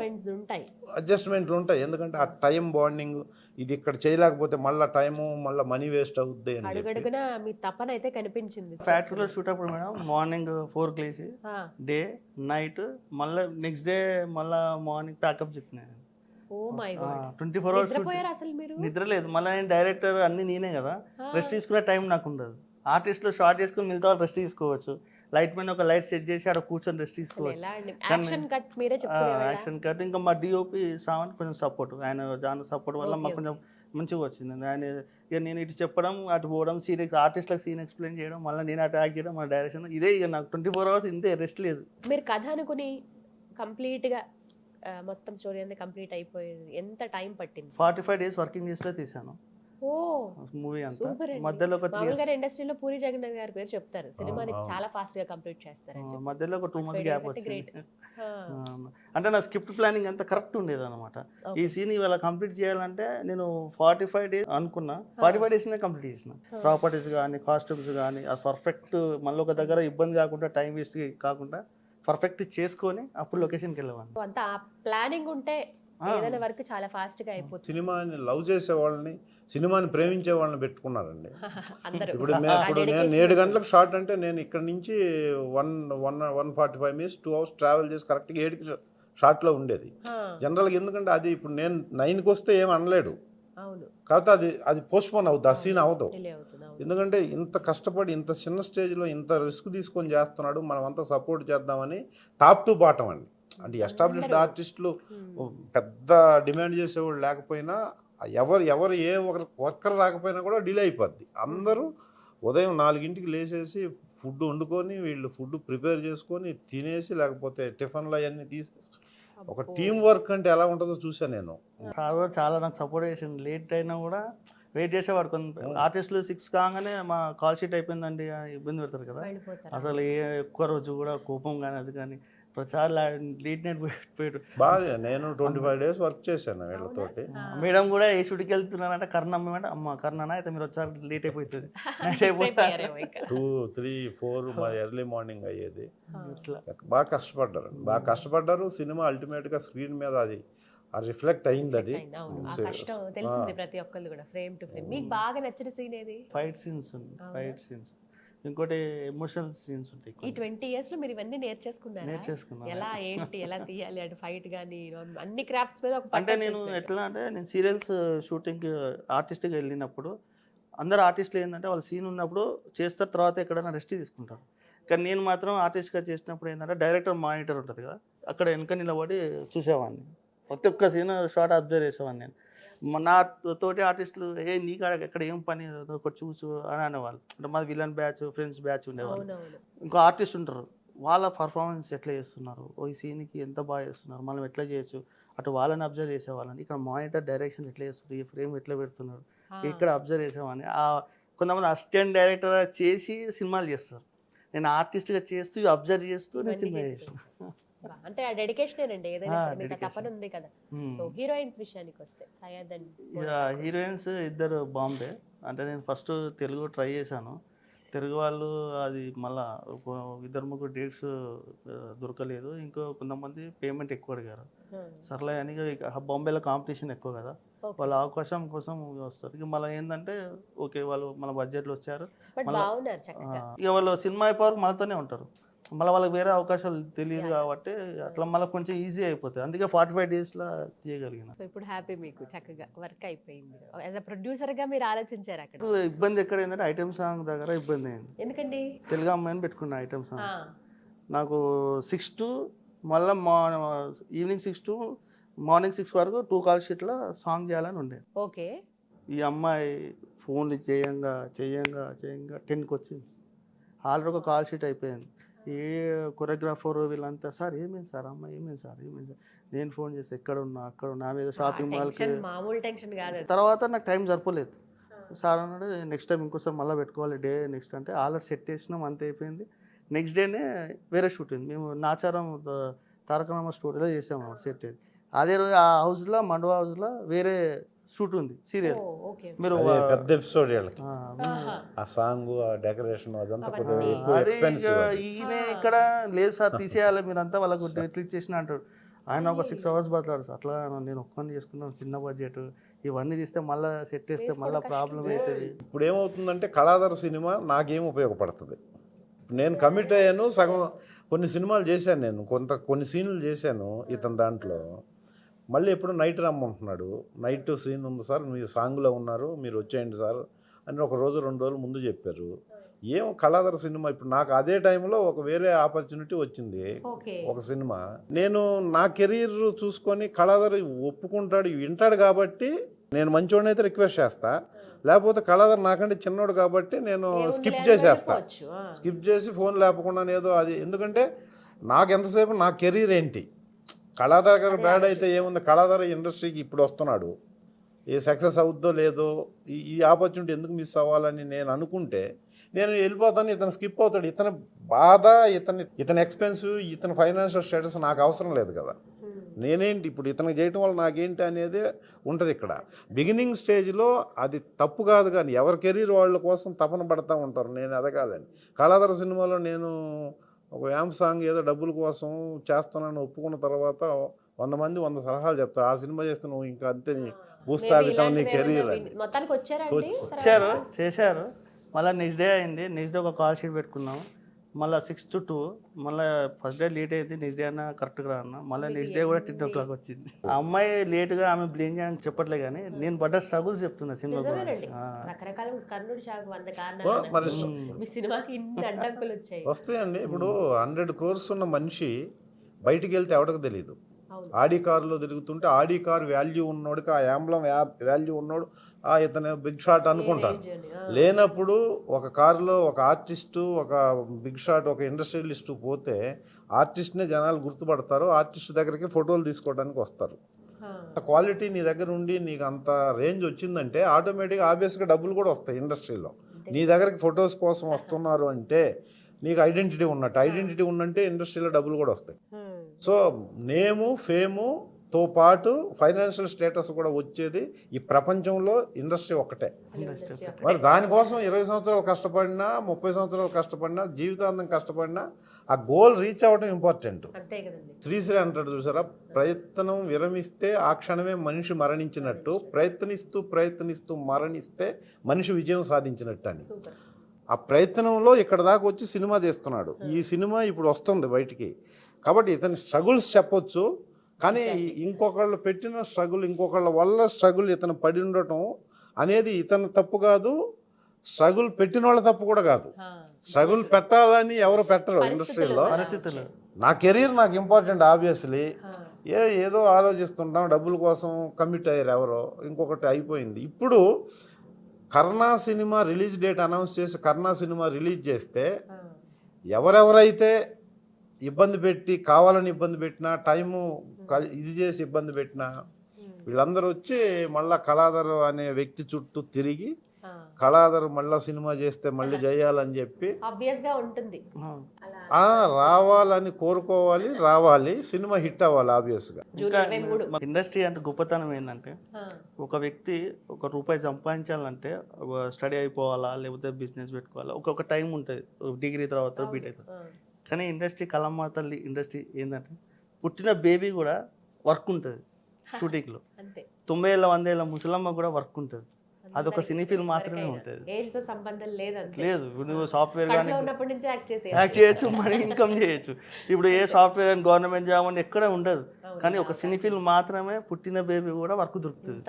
అడ్జస్ట్మెంట్లు ఉంటాయి. ఎందుకంటే ఆ టైం బాండింగ్, ఇది ఇక్కడ చేయలేకపోతే మళ్ళీ టైము మళ్ళీ మనీ వేస్ట్ అవుద్ది అని. అడుగడుగునా మీ తపన అయితే కనిపించింది. ఫ్యాక్టరీలో షూట్ అప్పుడు మేడం మార్నింగ్ 4కి లేచి డే నైట్ మళ్ళీ నెక్స్ట్ డే మళ్ళీ మార్నింగ్ ప్యాకప్ చెప్పిన. ఓ మై గాడ్, 24 hours నిద్రపోయారు అసలు మీరు? నిద్ర లేదు. మళ్ళీ నేను డైరెక్టర్ అన్ని నేనే కదా, రెస్ట్ తీసుకునే టైం నాకు ఉండదు. ఆర్టిస్ట్లో షార్ట్ చేసుకుని మిగతా వాళ్ళు రెస్ట్ తీసుకోవచ్చు. లైట్ మీద ఒక లైట్ సెట్ చేసి ఆడ కూర్చొని రెస్ట్ తీసుకోవచ్చు. యాక్షన్ కట్ మీరే చెప్పుకునేవాళ్ళా? యాక్షన్ కట్ ఇంకా మా డిఓపి శ్రావణ్ కొంచెం సపోర్ట్, ఆయన జాన్ సపోర్ట్ వల్ల మాకు కొంచెం మంచిగా వచ్చింది. ఆయన ఇక నేను ఇటు చెప్పడం, అటు పోవడం, సీన్ ఆర్టిస్ట్లకు సీన్ ఎక్స్ప్లెయిన్ చేయడం, మళ్ళీ నేను అటు యాక్ట్ చేయడం, మా డైరెక్షన్, ఇదే ఇక నాకు 24 hours ఇంతే, రెస్ట్ లేదు. మీరు కథ అనుకుని కంప్లీట్గా మొత్తం స్టోరీ అంతా కంప్లీట్ అయిపోయింది, ఎంత టైం పట్టింది? 45 days వర్కింగ్ డేస్లో తీసాను ఓ మూవీ అంతా. సూపర్ అండి. మధ్యలో ఒక 3 మామూలుగా ఇండస్ట్రీలో పూరి జగన్నాథ్ గారి పేరు చెప్తారు, సినిమాని చాలా ఫాస్ట్ గా కంప్లీట్ చేస్తారని చెప్పి. మధ్యలో ఒక 2 months గ్యాప్ వచ్చింది. గ్రేట్. అంటే నా స్క్రిప్ట్ ప్లానింగ్ అంతా కరెక్ట్ ఉండేది అనమాట. ఈ సీన్ ఇవాళ కంప్లీట్ చేయాలంటే నేను 45 days అనుకున్నా, 45 days కంప్లీట్ చేసిన. ప్రాపర్టీస్ కానీ, కాస్ట్యూమ్స్ కానీ అది పర్ఫెక్ట్, మళ్ళీ ఒక దగ్గర ఇబ్బంది కాకుండా, టైం వేస్ట్ కాకుండా పర్ఫెక్ట్ చేసుకొని అప్పుడు లొకేషన్కి వెళ్ళేవాడిని. అంత ప్లానింగ్ ఉంటే ఏదైనా వర్క్ చాలా ఫాస్ట్ గా అయిపోతుంది. సినిమాని లవ్ చేసే వాళ్ళని, సినిమాని ప్రేమించే వాళ్ళని పెట్టుకున్నారండి. అందరూ ఇప్పుడు నేను 7 గంటలకు షార్ట్ అంటే నేను ఇక్కడ నుంచి 145 minutes 2 hours ట్రావెల్ చేసి కరెక్ట్గా 7కి షార్ట్లో ఉండేది జనరల్గా. ఎందుకంటే అది ఇప్పుడు నేను 9కి వస్తే ఏం అనలేడు, కాకపోతే అది పోస్ట్పోన్ అవుతుంది, ఆ సీన్ అవ్వదు. ఎందుకంటే ఇంత కష్టపడి ఇంత చిన్న స్టేజ్లో ఇంత రిస్క్ తీసుకొని చేస్తున్నాడు, మనం అంతా సపోర్ట్ చేద్దామని టాప్ టు బాటం అండి. అంటే ఎస్టాబ్లిష్డ్ ఆర్టిస్టులు పెద్ద డిమాండ్ చేసేవాళ్ళు లేకపోయినా, ఎవరు ఏ వర్కర్ రాకపోయినా కూడా డిలే అయిపోద్ది. అందరూ ఉదయం 4ంటికి లేచేసి ఫుడ్ వండుకొని, వీళ్ళు ఫుడ్ ప్రిపేర్ చేసుకొని తినేసి, లేకపోతే టిఫిన్లు అవన్నీ తీసేసి, ఒక టీం వర్క్ అంటే ఎలా ఉంటుందో చూసాను నేను. చాలా నాకు సపోర్ట్ చేసింది. లేట్ అయినా కూడా వెయిట్ చేసేవాడు. కొన్ని ఆర్టిస్టులు 6 కాగానే మా కాల్ షీట్ అయిపోయిందండి ఇబ్బంది పెడతారు కదా, అసలు ఒక్క రోజు కూడా కోపం కానీ అది కానీ ప్రతిసారి లీడ్ నైట్ పోయాడు. బాగా నేను 25 days వర్క్ చేశాను వీళ్ళతోటి. మేడం కూడా ఏ షూట్కి వెళ్తున్నారంటే కర్ణ అమ్మంటే అమ్మ కర్ణనా అయితే మీరు వచ్చారు లేట్ అయిపోతుంది నైట్ Same అయిపోతుంది అయ్యారేమో ఇక. 2, 3, 4 ఎర్లీ మార్నింగ్ అయ్యేది. ఇట్లా బాగా కష్టపడ్డారు. సినిమా అల్టిమేట్గా స్క్రీన్ మీద అది రిఫ్లెక్ట్ అయింది. అది అవును, ఆ కష్టం తెలిసింది ప్రతి ఒక్కళ్ళు కూడా ఫ్రేమ్ టు ఫ్రేమ్. మీకు బాగా నచ్చిన సీన్ ఏది? ఫైట్ సీన్స్ ఉంది, ఫైట్ సీన్స్, ఇంకోటి ఎమోషనల్ సీన్స్ ఉంటాయి. ఈ 20 years లో మీరు ఇవన్నీ నేర్చేసుకున్నారా? నేర్చేసుకున్నాను. ఎలా ఏంటి ఎలా తీయాలి అటు ఫైట్ గానీ అన్ని క్రాఫ్ట్స్ మీద ఒక అంటే నేను ఎట్లా అంటే నేను సీరియల్స్ షూటింగ్ ఆర్టిస్ట్గా వెళ్ళినప్పుడు అందరు ఆర్టిస్టులు ఏంటంటే వాళ్ళు సీన్ ఉన్నప్పుడు చేస్తారు, తర్వాత ఎక్కడైనా రెస్ట్ తీసుకుంటారు. కానీ నేను మాత్రం ఆర్టిస్ట్గా చేసినప్పుడు ఏంటంటే డైరెక్టర్ మానిటర్ ఉంటుంది కదా, అక్కడ వెనక నిలబడి చూసేవాడిని. ప్రతి ఒక్క సీన్ షార్ట్ అబ్జర్వ్ చేసేవాడిని నేను. నా తోటి ఆర్టిస్టులు నీ కాడ ఎక్కడ ఏం పని ఒకటి చూసు అని అనేవాళ్ళు. అంటే మాది విలన్ బ్యాచ్, ఫ్రెండ్స్ బ్యాచ్ ఉండేవాళ్ళు. ఇంకో ఆర్టిస్ట్ ఉంటారు, వాళ్ళ పర్ఫార్మెన్స్ ఎట్లా చేస్తున్నారు, ఈ సీన్కి ఎంత బాగా చేస్తున్నారు, మనం ఎట్లా చేయొచ్చు, అటు వాళ్ళని అబ్జర్వ్ చేసేవాళ్ళని. ఇక్కడ మానిటర్ డైరెక్షన్ ఎట్లా చేస్తుంది, ఈ ఫ్రేమ్ ఎట్లా పెడుతున్నారు, ఇక్కడ అబ్జర్వ్ చేసేవాడిని. కొంతమంది అసిస్టెంట్ డైరెక్టర్ చేసి సినిమాలు చేస్తారు, నేను ఆర్టిస్ట్గా చేస్తూ అబ్జర్వ్ చేస్తూ నేను సినిమా చేసాను. అంటే ఆ డెడికేషన్ అండి, ఏదైనా సరే మీకు తపన ఉంది కదా. సో హీరోయిన్స్ విషయానికి వస్తే సయ్యద్ అండ్ హీరోయిన్స్ ఇద్దరు బాంబే. అంటే నేను ఫస్ట్ తెలుగు ట్రై చేశాను, తెలుగు వాళ్ళు అది మళ్ళా ఇద్దరు ముగ్గురు డేట్స్ దొరకలేదు, ఇంకో కొంతమంది పేమెంట్ ఎక్కువ అడిగారు. సర్లే అని బాంబేలో కాంపిటీషన్ ఎక్కువ కదా, వాళ్ళ అవకాశం కోసం వస్తారు. ఇక మళ్ళీ ఏంటంటే ఓకే వాళ్ళు మన బడ్జెట్లో వచ్చారు, ఇక వాళ్ళు సినిమా అయిపోయారు మనతోనే ఉంటారు. మళ్ళీ వాళ్ళకి వేరే అవకాశాలు తెలియదు కాబట్టి అట్లా మళ్ళీ కొంచెం ఈజీ అయిపోతుంది. అందుకే 45 daysలో తీయగలిగిన. ఇప్పుడు హ్యాపీ, మీకు చక్కగా వర్క్ అయిపోయింది. యాజ్ అ ప్రొడ్యూసర్గా మీరు ఆలోచించారు అక్కడ? ఇబ్బంది ఎక్కడ ఏంటంటే ఐటమ్ సాంగ్ దగ్గర ఇబ్బంది అయింది. ఎందుకండి? తెలుగు అమ్మాయిని పెట్టుకున్న ఐటమ్ సాంగ్ నాకు 6 to మళ్ళీ ఈవినింగ్ 6 to మార్నింగ్ 6 వరకు 2 కాల్ షీట్లో సాంగ్ చేయాలని ఉండే. ఓకే. ఈ అమ్మాయి ఫోన్లు చేయంగా 10కి వచ్చింది. ఆల్రెడీ ఒక కాల్ షీట్ అయిపోయింది. ఏ కొరియోగ్రాఫర్ వీళ్ళంతా సార్ ఏమైంది సార్, అమ్మ ఏమైంది సార్. నేను ఫోన్ చేసి అక్కడ ఉన్నా మీద షాపింగ్ మాల్కి. మామూలు టెన్షన్ కాదు. తర్వాత నాకు టైం సరిపోలేదు. సార్ అన్నాడు నెక్స్ట్ టైం ఇంకోసారి మళ్ళీ పెట్టుకోవాలి డే నెక్స్ట్ అంటే ఆల్రెడీ సెట్ చేసినాం, అంత అయిపోయింది. నెక్స్ట్ డేనే వేరే షూట్ ఉంది. మేము నాచారం తారకరామ స్టూడియోలో చేసాము సెట్. అదే రోజు ఆ హౌస్లో మండవా హౌస్లో వేరే షూట్ ఉంది సీరియల్. మీరు పెద్ద ఎపిసోడ్ ఆ సాంగ్ ఆ డెకరేషన్ అదంతా కొద్దిగా ఎక్స్పెన్సివ్. ఈయన ఇక్కడ లేదు సార్ తీసేయాలి మీరంతా, వాళ్ళకు క్లిక్ చేసిన అంటాడు. ఆయన ఒక 6 hours బతలాడు సార్. అట్లా నేను ఒక్కని చేసుకున్నాను, చిన్న బడ్జెట్, ఇవన్నీ తీస్తే మళ్ళీ సెట్ చేస్తే మళ్ళీ ప్రాబ్లం అవుతుంది. ఇప్పుడు ఏమవుతుందంటే కళాధర సినిమా నాకేం ఉపయోగపడుతుంది, నేను కమిట్ అయ్యాను, సగం కొన్ని సినిమాలు చేశాను నేను, కొన్ని సీన్లు చేశాను ఇతని దాంట్లో. మళ్ళీ ఎప్పుడు నైట్ రమ్మంటున్నాడు, నైట్ సీన్ ఉంది సార్, మీరు సాంగ్లో ఉన్నారు, మీరు వచ్చేయండి సార్ అని ఒక రోజు 2 రోజులు ముందు చెప్పారు. ఏం కళాధర సినిమా ఇప్పుడు నాకు అదే టైంలో ఒక వేరే ఆపర్చునిటీ వచ్చింది, ఒక సినిమా. నేను నా కెరీర్ చూసుకొని కళాధర ఒప్పుకుంటాడు, వింటాడు కాబట్టి నేను మంచోడిని అయితే రిక్వెస్ట్ చేస్తా, లేకపోతే కళాధర నాకంటే చిన్నోడు కాబట్టి నేను స్కిప్ చేసి ఫోన్ లేపకుండా ఏదో అది. ఎందుకంటే నాకు ఎంతసేపు నా కెరీర్ ఏంటి, కళాధర గారు బ్యాడ్ అయితే ఏముంది, కళాధర ఇండస్ట్రీకి ఇప్పుడు వస్తున్నాడు, ఏ సక్సెస్ అవుద్దో లేదో, ఈ ఆపర్చునిటీ ఎందుకు మిస్ అవ్వాలని నేను అనుకుంటే నేను వెళ్ళిపోతాను, ఇతను స్కిప్ అవుతాడు. ఇతని బాధ, ఇతని ఎక్స్పెన్సివ్, ఇతని ఫైనాన్షియల్ స్టేటస్ నాకు అవసరం లేదు కదా. నేనేంటి ఇప్పుడు ఇతనికి చేయటం వల్ల నాకేంటి అనేది ఉంటుంది ఇక్కడ. బిగినింగ్ స్టేజ్లో అది తప్పు కాదు, కానీ ఎవరి కెరీర్ వాళ్ళ కోసం తపన పడతా ఉంటారు, నేను ఎదగాలని. కళాధర సినిమాలో నేను ఒక వ్యాంప్ సాంగ్ ఏదో డబ్బుల కోసం చేస్తున్నాను ఒప్పుకున్న తర్వాత 100 మంది 100 సలహాలు చెప్తారు, ఆ సినిమా చేస్తే నువ్వు ఇంకా అంతే భూస్థాపితం నీ కెరీర్ అని. వచ్చారు చేశారు. మళ్ళీ నెక్స్ట్ డే అయింది, నెక్స్ట్ డే ఒక కాల్ షీట్ పెట్టుకున్నాము. మళ్ళీ 6 to 2 మళ్ళీ ఫస్ట్ డే లేట్ అయింది, నెక్స్ట్ డే అన్న కరెక్ట్గా అన్న. మళ్ళీ నెక్స్ట్ డే కూడా 10 o'clock వచ్చింది. ఆ అమ్మాయి లేట్గా ఆమె బ్లేమ్ చేయడానికి చెప్పట్లే, కానీ నేను పడ్డ స్ట్రగుల్స్ చెప్తున్నా సినిమా గురించి. వస్తాయండి. ఇప్పుడు 100 crores ఉన్న మనిషి బయటికి వెళ్తే ఎవరికి తెలియదు. ఆడి కారులో తిరుగుతుంటే ఆడి కారు వాల్యూ ఉన్నోడికి, ఆ యాంబ్లం వాల్యూ ఉన్నోడు ఇతను బిగ్ షాట్ అనుకుంటారు. లేనప్పుడు ఒక కారులో ఒక ఆర్టిస్టు, ఒక బిగ్ షాట్, ఒక ఇండస్ట్రియలిస్టు పోతే ఆర్టిస్ట్నే జనాలు గుర్తుపడతారు, ఆర్టిస్ట్ దగ్గరికి ఫోటోలు తీసుకోవడానికి వస్తారు. అంత క్వాలిటీ నీ దగ్గర ఉండి నీకు అంత రేంజ్ వచ్చిందంటే ఆటోమేటిక్గా ఆబ్వియస్గా డబ్బులు కూడా వస్తాయి ఇండస్ట్రీలో. నీ దగ్గరికి ఫొటోస్ కోసం వస్తున్నారు అంటే నీకు ఐడెంటిటీ ఉన్నట్టు. ఐడెంటిటీ ఉన్నంటే ఇండస్ట్రీలో డబ్బులు కూడా వస్తాయి. సో నేము ఫేముతో పాటు ఫైనాన్షియల్ స్టేటస్ కూడా వచ్చేది ఈ ప్రపంచంలో ఇండస్ట్రీ ఒక్కటే. మరి దానికోసం 20 సంవత్సరాలు కష్టపడినా 30 సంవత్సరాలు కష్టపడినా జీవితాంతం కష్టపడినా ఆ గోల్ రీచ్ అవ్వడం ఇంపార్టెంట్. అంతే కదండి. శ్రీశ్రీ అంటాడు చూసారా, ప్రయత్నం విరమిస్తే ఆ క్షణమే మనిషి మరణించినట్టు, ప్రయత్నిస్తూ మరణిస్తే మనిషి విజయం సాధించినట్టు అని. సూపర్. ఆ ప్రయత్నంలో ఇక్కడ దాకా వచ్చి సినిమా తీస్తున్నాడు. ఈ సినిమా ఇప్పుడు వస్తుంది బయటికి, కాబట్టి ఇతని స్ట్రగుల్స్ చెప్పొచ్చు. కానీ ఇంకొకళ్ళు పెట్టిన స్ట్రగుల్, ఇంకొకళ్ళ వల్ల స్ట్రగుల్ ఇతను పడి ఉండటం అనేది ఇతను తప్పు కాదు, స్ట్రగుల్ పెట్టిన వాళ్ళ తప్పు కూడా కాదు. స్ట్రగుల్ పెట్టాలని ఎవరు పెట్టరు ఇండస్ట్రీలో. పరిస్థితులు నా కెరీర్ నాకు ఇంపార్టెంట్ ఆబ్వియస్లీ. ఏదో ఆలోచిస్తుంటాం, డబ్బుల కోసం కమిట్ అయ్యారు ఎవరో, ఇంకొకటి అయిపోయింది. ఇప్పుడు కర్ణా సినిమా రిలీజ్ డేట్ అనౌన్స్ చేసి కర్ణా సినిమా రిలీజ్ చేస్తే ఎవరెవరైతే ఇబ్బంది పెట్టి కావాలని ఇబ్బంది పెట్టినా, టైము ఇది చేసి ఇబ్బంది పెట్టినా, వీళ్ళందరూ వచ్చి మళ్ళా కళాధర్ అనే వ్యక్తి చుట్టూ తిరిగి కళాధర్ మళ్ళా సినిమా చేస్తే మళ్ళీ చేయాలని చెప్పి ఆబ్వియస్ గా ఉంటుంది. రావాలని కోరుకోవాలి, రావాలి, సినిమా హిట్ అవ్వాలి ఆబ్వియస్ గా. ఇండస్ట్రీ అంటే గొప్పతనం ఏంటంటే, ఒక వ్యక్తి ₹1 సంపాదించాలంటే స్టడీ అయిపోవాలా, లేకపోతే బిజినెస్ పెట్టుకోవాలా, ఒక్కొక్క టైం ఉంటుంది, డిగ్రీ తర్వాత బీటెక్. కానీ ఇండస్ట్రీ కళమ్మ తల్లి ఇండస్ట్రీ ఏంటంటే, పుట్టిన బేబీ కూడా వర్క్ ఉంటుంది షూటింగ్లో. 90 ఏళ్ళ 100 ఏళ్ళ ముసలమ్మ కూడా వర్క్ ఉంటుంది. అదొక సినీ ఫిల్మ్ మాత్రమే ఉంటుంది. లేదు, నువ్వు సాఫ్ట్వేర్ కానీ యాక్ట్ చేయొచ్చు, మరి ఇన్కమ్ చేయొచ్చు. ఇప్పుడు ఏ సాఫ్ట్వేర్ అని గవర్నమెంట్ జాబ్ అని ఎక్కడ ఉండదు. కానీ ఒక సినీ ఫిల్మ్ మాత్రమే పుట్టిన బేబీ కూడా వర్క్ దొరుకుతుంది.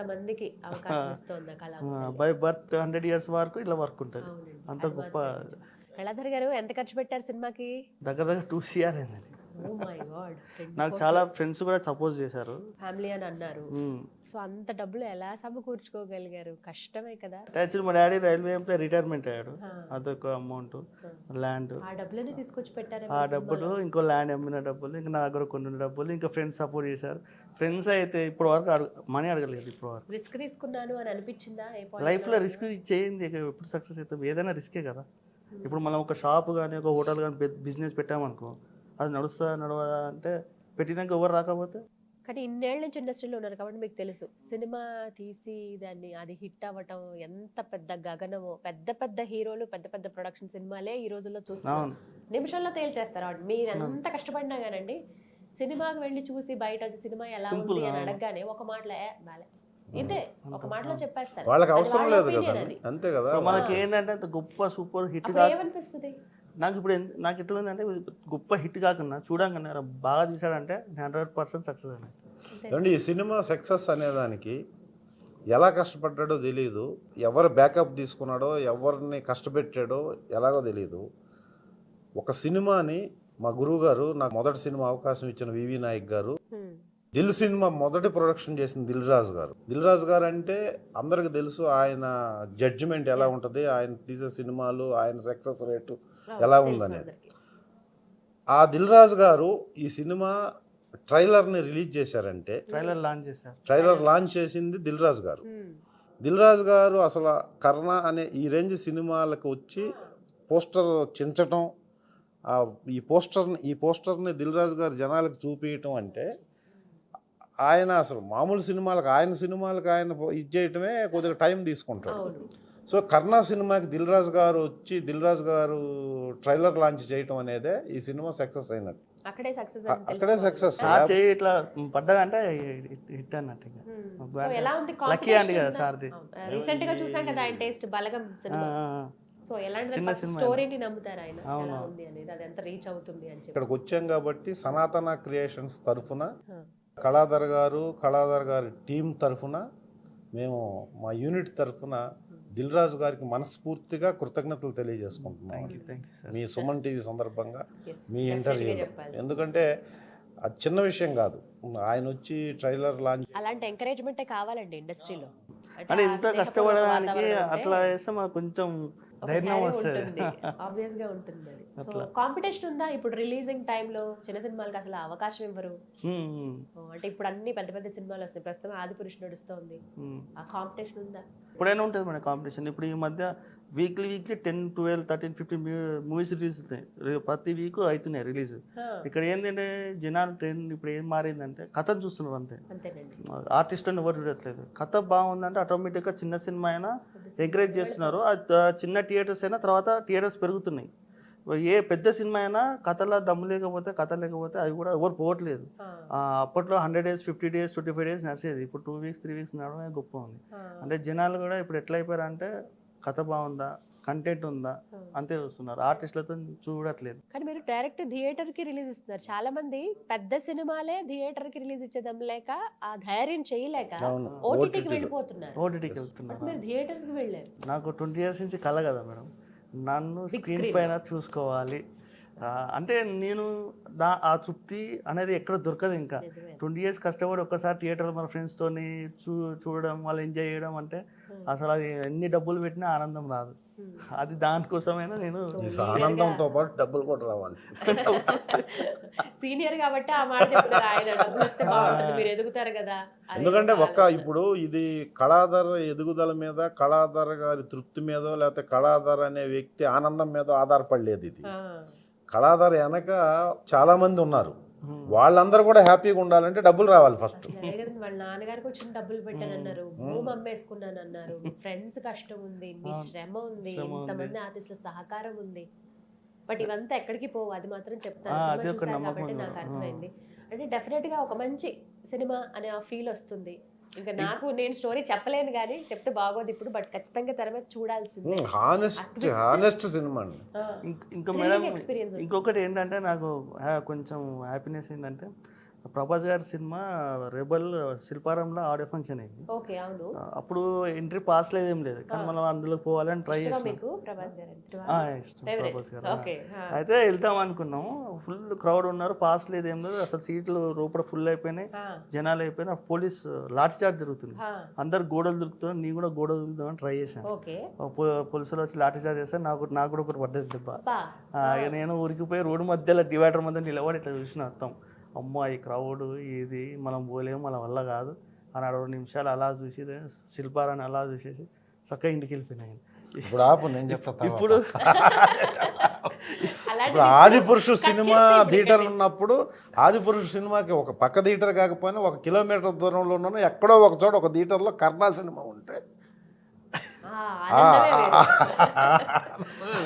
బై బర్త్ 100 years వరకు ఇలా వర్క్ ఉంటుంది. అంత గొప్ప. కళాధర్ గారు ఎంత ఖర్చు పెట్టారు సినిమాకి? దగ్గర 2 CR అయింది. నాకు చాలా ఫ్రెండ్స్ కూడా సపోర్ట్ చేశారు. ఫ్యామిలీ అని అన్నారు. సో అంత డబ్బులు ఎలా సమకూర్చుకోగలిగారు? కష్టమే కదా. యాక్చువల్లీ మా డాడీ రైల్వే ఎంప్లాయ్, రిటైర్మెంట్ అయ్యాడు. అదొక అమౌంట్, ల్యాండ్, ఆ డబ్బులని తీసుకొచ్చి పెట్టారు. ఆ డబ్బులు, ఇంకో ల్యాండ్ అమ్మిన డబ్బులు, ఇంకా నా దగ్గర కొన్ని డబ్బులు, ఇంకా ఫ్రెండ్స్ సపోర్ట్ చేశారు. ఫ్రెండ్స్ అయితే ఇప్పటి వరకు మనీ అడగలేదు. ఇప్పుడు వరకు రిస్క్ తీసుకున్నాను అని అనిపించిందా? లైఫ్లో రిస్క్ చేయింది ఎప్పుడు సక్సెస్ అవుతాం? ఏదైనా రిస్కే కదా. ఇప్పుడు మనం ఒక షాప్ కానీ ఒక హోటల్ కానీ బిజినెస్ పెట్టామనుకో, అది నడవదా అంటే పెట్టినాక ఎవరు రాకపోతే. కానీ ఇన్నేళ్ళ నుంచి ఇండస్ట్రీలో ఉన్నారు కాబట్టి మీకు తెలుసు, సినిమా తీసి దాన్ని అది హిట్ అవ్వటం ఎంత పెద్ద గగనమో. పెద్ద పెద్ద హీరోలు, పెద్ద పెద్ద ప్రొడక్షన్ సినిమాలే ఈ రోజుల్లో చూస్తున్నాం. నిమిషంలో తేల్చేస్తారు. మీరు ఎంత కష్టపడినా కానండి, సినిమాకి వెళ్ళి చూసి బయట వచ్చి సినిమా ఎలా ఉంది అని అడగగానే ఒక మాటలో బాలే, ఇదే ఒక మాటలో చెప్పేస్తారు. వాళ్ళకి అవసరం లేదు కదా, అంతే కదా. మనకి ఏంటంటే గొప్ప సూపర్ హిట్ ఏమనిపిస్తుంది నాకు ఇప్పుడు, నాకు ఎట్లా ఉందంటే గొప్ప హిట్ కాకుండా చూడంగానే బాగా తీసాడంటే 100% సక్సెస్ అని. ఏమండి, ఈ సినిమా సక్సెస్ అనేదానికి ఎలా కష్టపడ్డాడో తెలియదు, ఎవరు బ్యాకప్ తీసుకున్నాడో, ఎవరిని కష్టపెట్టాడో ఎలాగో తెలియదు. ఒక సినిమాని మా గురువు గారు, నాకు మొదటి సినిమా అవకాశం ఇచ్చిన వివి నాయక్ గారు, దిల్ సినిమా మొదటి ప్రొడక్షన్ చేసిన దిల్ రాజు గారు అంటే అందరికి తెలుసు ఆయన జడ్జిమెంట్ ఎలా ఉంటుంది, ఆయన తీసే సినిమాలు, ఆయన సక్సెస్ రేటు ఎలా ఉందనేది. ఆ దిల్ రాజు గారు ఈ సినిమా ట్రైలర్ని రిలీజ్ చేశారంటే, ట్రైలర్ లాంచ్ చేసింది దిల్ రాజు గారు. అసలు కర్ణ అనే ఈ రేంజ్ సినిమాలకు వచ్చి పోస్టర్ చించటం, ఈ పోస్టర్ని దిల్ రాజు గారు జనాలకు చూపించటం అంటే, ఆయన అసలు మామూలు సినిమాలకు ఆయన ఇది చేయటమే కొద్దిగా టైం తీసుకుంటాడు. సో కర్ణా సినిమాకి దిల్ రాజు గారు ట్రైలర్ లాంచ్ చేయటం అనేదే ఈ సినిమా సక్సెస్ అయినట్టు. అక్కడే సక్సెస్ ఇట్లా పడ్డదంటే హిట్ అన్నట్టు. లక్కీ అండి కదా సార్ది. రీసెంట్ గా చూసాం కదా ఆయన టేస్ట్ బలగం సినిమా. సో ఎలాంటి స్టోరీని నమ్ముతారు ఆయన, ఎలా ఉంది అనేది, అది ఎంత రీచ్ అవుతుంది అని చెప్పి. ఇక్కడికి వచ్చాం కాబట్టి సనాతన క్రియేషన్స్ తరఫున, కళాధర్ గారి టీం తరఫున, మేము మా యూనిట్ తరఫున దిల్ రాజు గారికి మనస్ఫూర్తిగా కృతజ్ఞతలు తెలియజేసుకుంటున్నాం మీ సుమన్ టీవీ సందర్భంగా, మీ ఇంటర్వ్యూ. ఎందుకంటే అది చిన్న విషయం కాదు, ఆయన వచ్చి ట్రైలర్ లాంచ్. అలాంటి ఎంకరేజ్మెంటే కావాలండి ఇండస్ట్రీలో. అంటే ఇంత కష్టపడడానికి అట్లా చేస్తే మాకు కొంచెం ధైర్యం వస్తుంది. ఆబ్వియస్ గా ఉంటుంది అది. సో కాంపిటీషన్ ఉందా ఇప్పుడు రిలీజింగ్ టైంలో? చిన్న సినిమాలకు అసలు అవకాశం ఇవ్వరు అంటే, ఇప్పుడు అన్ని పెద్ద పెద్ద సినిమాలు వస్తాయి. ప్రస్తుతం ఆదిపురుష్ నడుస్తుంది, ఆ కాంపిటీషన్ ఉందా? ఇప్పుడైనా ఉంటుంది మన కాంపిటీషన్. ఇప్పుడు ఈ మధ్య వీక్లీ 10, 12, 13, 15 మూవీస్ రిలీజ్ అవుతాయి, ప్రతి వీక్ అవుతున్నాయి రిలీజ్. ఇక్కడ ఏంటంటే జనాలు ట్రెండ్ ఇప్పుడు ఏం మారిందంటే కథను చూస్తున్నారు అంతే, అంతేనండి. ఆర్టిస్ట్ అని ఎవరు చూడట్లేదు. కథ బాగుందంటే ఆటోమేటిక్గా చిన్న సినిమా అయినా ఎంకరేజ్ చేస్తున్నారు. చిన్న థియేటర్స్ అయినా తర్వాత థియేటర్స్ పెరుగుతున్నాయి. ఏ పెద్ద సినిమా అయినా కథలో దమ్ము లేకపోతే కథ లేకపోతే అవి కూడా ఎవరు పోవట్లేదు. అప్పట్లో 100 days, 50 days, 25 days నడిచేది. ఇప్పుడు 2 weeks, 3 weeks నడవడం గొప్ప ఉంది. అంటే జనాలు కూడా ఇప్పుడు ఎట్లా అయిపోయారంటే కథ బాగుందా, కంటెంట్ ఉందా అంతే చూస్తున్నారు, ఆర్టిస్టులతో చూడట్లేదు. కానీ మీరు డైరెక్ట్ థియేటర్ కి రిలీజ్ ఇస్తున్నారు. చాలా మంది పెద్ద సినిమాలే థియేటర్ కి రిలీజ్ ఇచ్చేదం లేక ఆ ధైర్యం చేయలేక ఓటీటీకి వెళ్ళిపోతున్నారు. ఓటీటీకి వెళ్తున్నారు. మీరు థియేటర్స్ కి వెళ్ళారు. నాకు 20 years నుంచి కల కదా మేడం, నన్ను స్క్రీన్ పైన చూసుకోవాలి అంటే నేను ఆ తృప్తి అనేది ఎక్కడ దొరకదు. ఇంకా 20 years కష్టపడి ఒక్కసారి థియేటర్ మన ఫ్రెండ్స్తోని చూడడం, వాళ్ళు ఎంజాయ్ చేయడం అంటే అసలు అది ఎన్ని డబ్బులు పెట్టినా ఆనందం రాదు. అది దానికోసమైనా నేను ఆనందంతో పాటు డబ్బులు కూడా రావాలి. సీనియర్ కాబట్టి ఆ మాట చెప్తున్నారు, ఆయన డబ్బులు వస్తే బాగుంటుంది, మీరు ఎదుగుతారు కదా. ఎందుకంటే ఇప్పుడు ఇది కళాధర ఎదుగుదల మీద, కళాధర గారి తృప్తి మీదో లేకపోతే కళాధర అనే వ్యక్తి ఆనందం మీద ఆధారపడలేదు. ఇది కళాధర వెనక చాలా మంది ఉన్నారు, వాళ్ళందరూ కూడా హ్యాపీగా ఉండాలంటే డబ్బులు రావాలి ఫస్ట్. వాళ్ళ నాన్నగారికి వచ్చిన డబ్బులు పెట్టానన్నారు, భూమి అమ్మేసుకున్నాను అన్నారు, మీ ఫ్రెండ్స్ కష్టం ఉంది, మీ శ్రమ ఉంది, ఇంతమంది ఆర్టిస్టుల సహకారం ఉంది. బట్ ఇవంతా ఎక్కడికి పోవు, అది మాత్రం చెప్తాను. సినిమా చూసాను కాబట్టి నాకు అర్థమైంది. అంటే డెఫినెట్ గా ఒక మంచి సినిమా అనే ఆ ఫీల్ వస్తుంది. ఇంకా నాకు నేను స్టోరీ చెప్పలేను కానీ చెప్తే బాగోదు ఇప్పుడు, బట్ ఖచ్చితంగా తెర మీద చూడాల్సిందే. Honest cinema. ఇంకా మేడం ఇంకొకటి ఏంటంటే నాకు కొంచెం హ్యాపీనెస్ ఏంటంటే ప్రభాస్ గారి సినిమా రెబల్ శిల్పారంలో ఆడియో ఫంక్షన్ అయింది. అప్పుడు ఎంట్రీ పాస్ లేదు, ఏం లేదు, కానీ మనం అందులో పోవాలని ట్రై చేసాం. ప్రభాస్ గారు అయితే వెళ్తాం అనుకున్నాం, ఫుల్ క్రౌడ్ ఉన్నారు, పాస్ లేదు, ఏం లేదు, అసలు సీట్లు లోపల ఫుల్ అయిపోయినాయి, జనాలు అయిపోయినాయి. పోలీస్ లాఠీ చార్జ్ జరుగుతుంది, అందరు గోడలు దొరుకుతున్నారు, నీ కూడా గోడలు దొరుకుతామని ట్రై చేశాను. పోలీసులు వచ్చి లాఠీ చార్జ్ చేస్తే నాకు కూడా ఒకటి పడ్డది దెబ్బ. నేను ఊరికిపోయి రోడ్డు మధ్యలో డివైడర్ మధ్య నిలబడి ఇట్లా చూసిన అర్థం, అమ్మా ఈ క్రౌడ్ ఇది మనం పోలేము, మన వల్ల కాదు అని 2 నిమిషాలు అలా చూసి శిల్పారాన్ని అలా చూసేసి చక్కగా ఇంటికి వెళ్ళిపోయినాయి. ఇప్పుడు ఆపు, నేను చెప్తా. ఇప్పుడు ఆదిపురుషు సినిమా థియేటర్ ఉన్నప్పుడు, ఆదిపురుషు సినిమాకి ఒక పక్క థియేటర్ కాకపోయినా 1 kilometer దూరంలో ఉన్న ఎక్కడో ఒక చోట ఒక థియేటర్లో కర్ణా సినిమా ఉంటే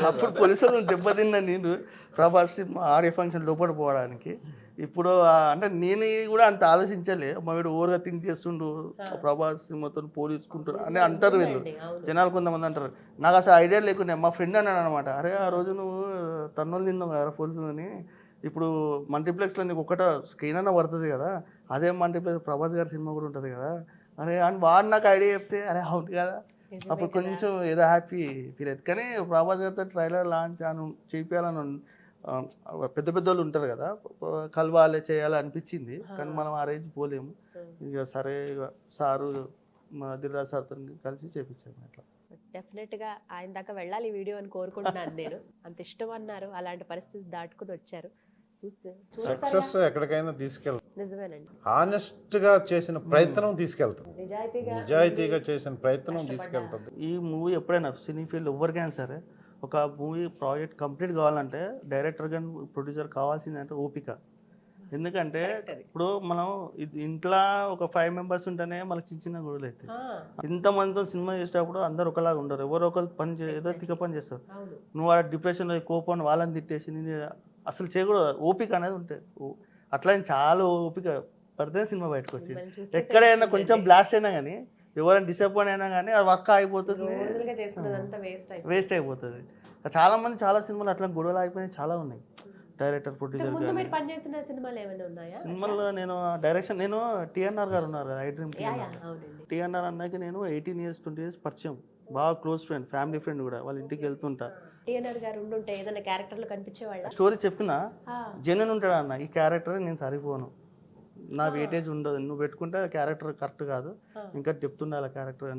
అప్పుడు పోలీసులు దెబ్బతిన్నా నేను ప్రభాస్ సినిమా ఆడియో ఫంక్షన్ లోపల పోవడానికి. ఇప్పుడు అంటే నేను కూడా అంత ఆలోచించలే, మా వీడు ఓవర్గా థింక్ చేస్తుండు, ప్రభాస్ సినిమాతో పోలీసుకుంటారు అని అంటారు వీళ్ళు జనాలు, కొంతమంది అంటారు. నాకు అసలు ఐడియా లేకుండా మా ఫ్రెండ్ అన్నాడు అనమాట, అరే ఆ రోజు నువ్వు తన్నులు తిన్నావు కదా పోలీసులని, ఇప్పుడు మల్టీప్లెక్స్లో నీకు ఒకట స్క్రీన్ అన్న పడుతుంది కదా, అదే మల్టీప్లెక్స్ ప్రభాస్ గారి సినిమా కూడా ఉంటుంది కదా, అరే అని వాడు నాకు ఐడియా చెప్తే అరే అవుట్ కదా, అప్పుడు కొంచెం ఏదో హ్యాపీ ఫీల్ అవుతుంది. కానీ ప్రభాస్ గారితో ట్రైలర్ లాంచ్ అని చేయాలని పెద్ద వాళ్ళు ఉంటారు కదా, కలవాలి చేయాలి అనిపించింది, కానీ మనం ఆ రేంజ్ పోలేము. ఇక సరే ఇక సారు మా దిల్రాజ్ సార్తో కలిసి చేపించాము. అట్లా డెఫినెట్గా ఆయన దాకా వెళ్ళాలి ఈ వీడియో అని కోరుకుంటున్నాను నేను. అంత ఇష్టం అన్నారు, అలాంటి పరిస్థితి దాటుకుని వచ్చారు. సక్సెస్ ఎక్కడికైనా తీసుకెళ్తాం, నిజమేనండి. హానెస్ట్ గా చేసిన ప్రయత్నం తీసుకెళ్తాం, నిజాయితీగా చేసిన ప్రయత్నం తీసుకెళ్తుంది. ఈ మూవీ ఎప్పుడైనా సినీ ఫీల్డ్ ఎవరికైనా సరే ఒక మూవీ ప్రాజెక్ట్ కంప్లీట్ కావాలంటే డైరెక్టర్ కానీ ప్రొడ్యూసర్ కావాల్సిందంటే ఓపిక. ఎందుకంటే ఇప్పుడు మనం ఇంట్లో ఒక 5 members ఉంటేనే మనకి చిన్న గొడవలు అవుతాయి. ఇంతమందితో సినిమా చేసేటప్పుడు అందరు ఒకలాగా ఉండరు, ఎవరో ఒకరు ఏదో తిక్క పని చేస్తారు. నువ్వు ఆ డిప్రెషన్లో కోపం వాళ్ళని తిట్టేసి అసలు చేయకూడదు, ఓపిక అనేది ఉంటుంది. అట్లా చాలా ఓపిక పడితే సినిమా బయటకు వచ్చింది. ఎక్కడైనా కొంచెం బ్లాస్ట్ అయినా కానీ, ఎవరైనా డిసప్పాయింట్ అయినా కానీ అది వర్క్ అయిపోతుంది, వేస్ట్ అయిపోతుంది. చాలా మంది చాలా సినిమాలు అట్లా గొడవలు అయిపోయినాయి చాలా ఉన్నాయి. డైరెక్టర్ ప్రొడ్యూసర్ సినిమాలో నేను డైరెక్షన్, నేను టీఎన్ఆర్ గారు ఉన్నారు, ఐ డ్రీమ్ టీఎన్ఆర్ అన్నాక నేను 18 years 20 years పరిచయం, బాగా క్లోజ్ ఫ్రెండ్, ఫ్యామిలీ ఫ్రెండ్ కూడా. వాళ్ళ ఇంటికి వెళ్తుంటా, స్టోరీ చెప్పినా జెన్యున్ ఉంటాడు అన్న, ఈ క్యారెక్టర్ నేను సరిపోను, నా వెయిటేజ్ ఉండదు, నువ్వు పెట్టుకుంటే క్యారెక్టర్ కరెక్ట్ కాదు, ఇంకా డెప్త్ ఉండాలి క్యారెక్టర్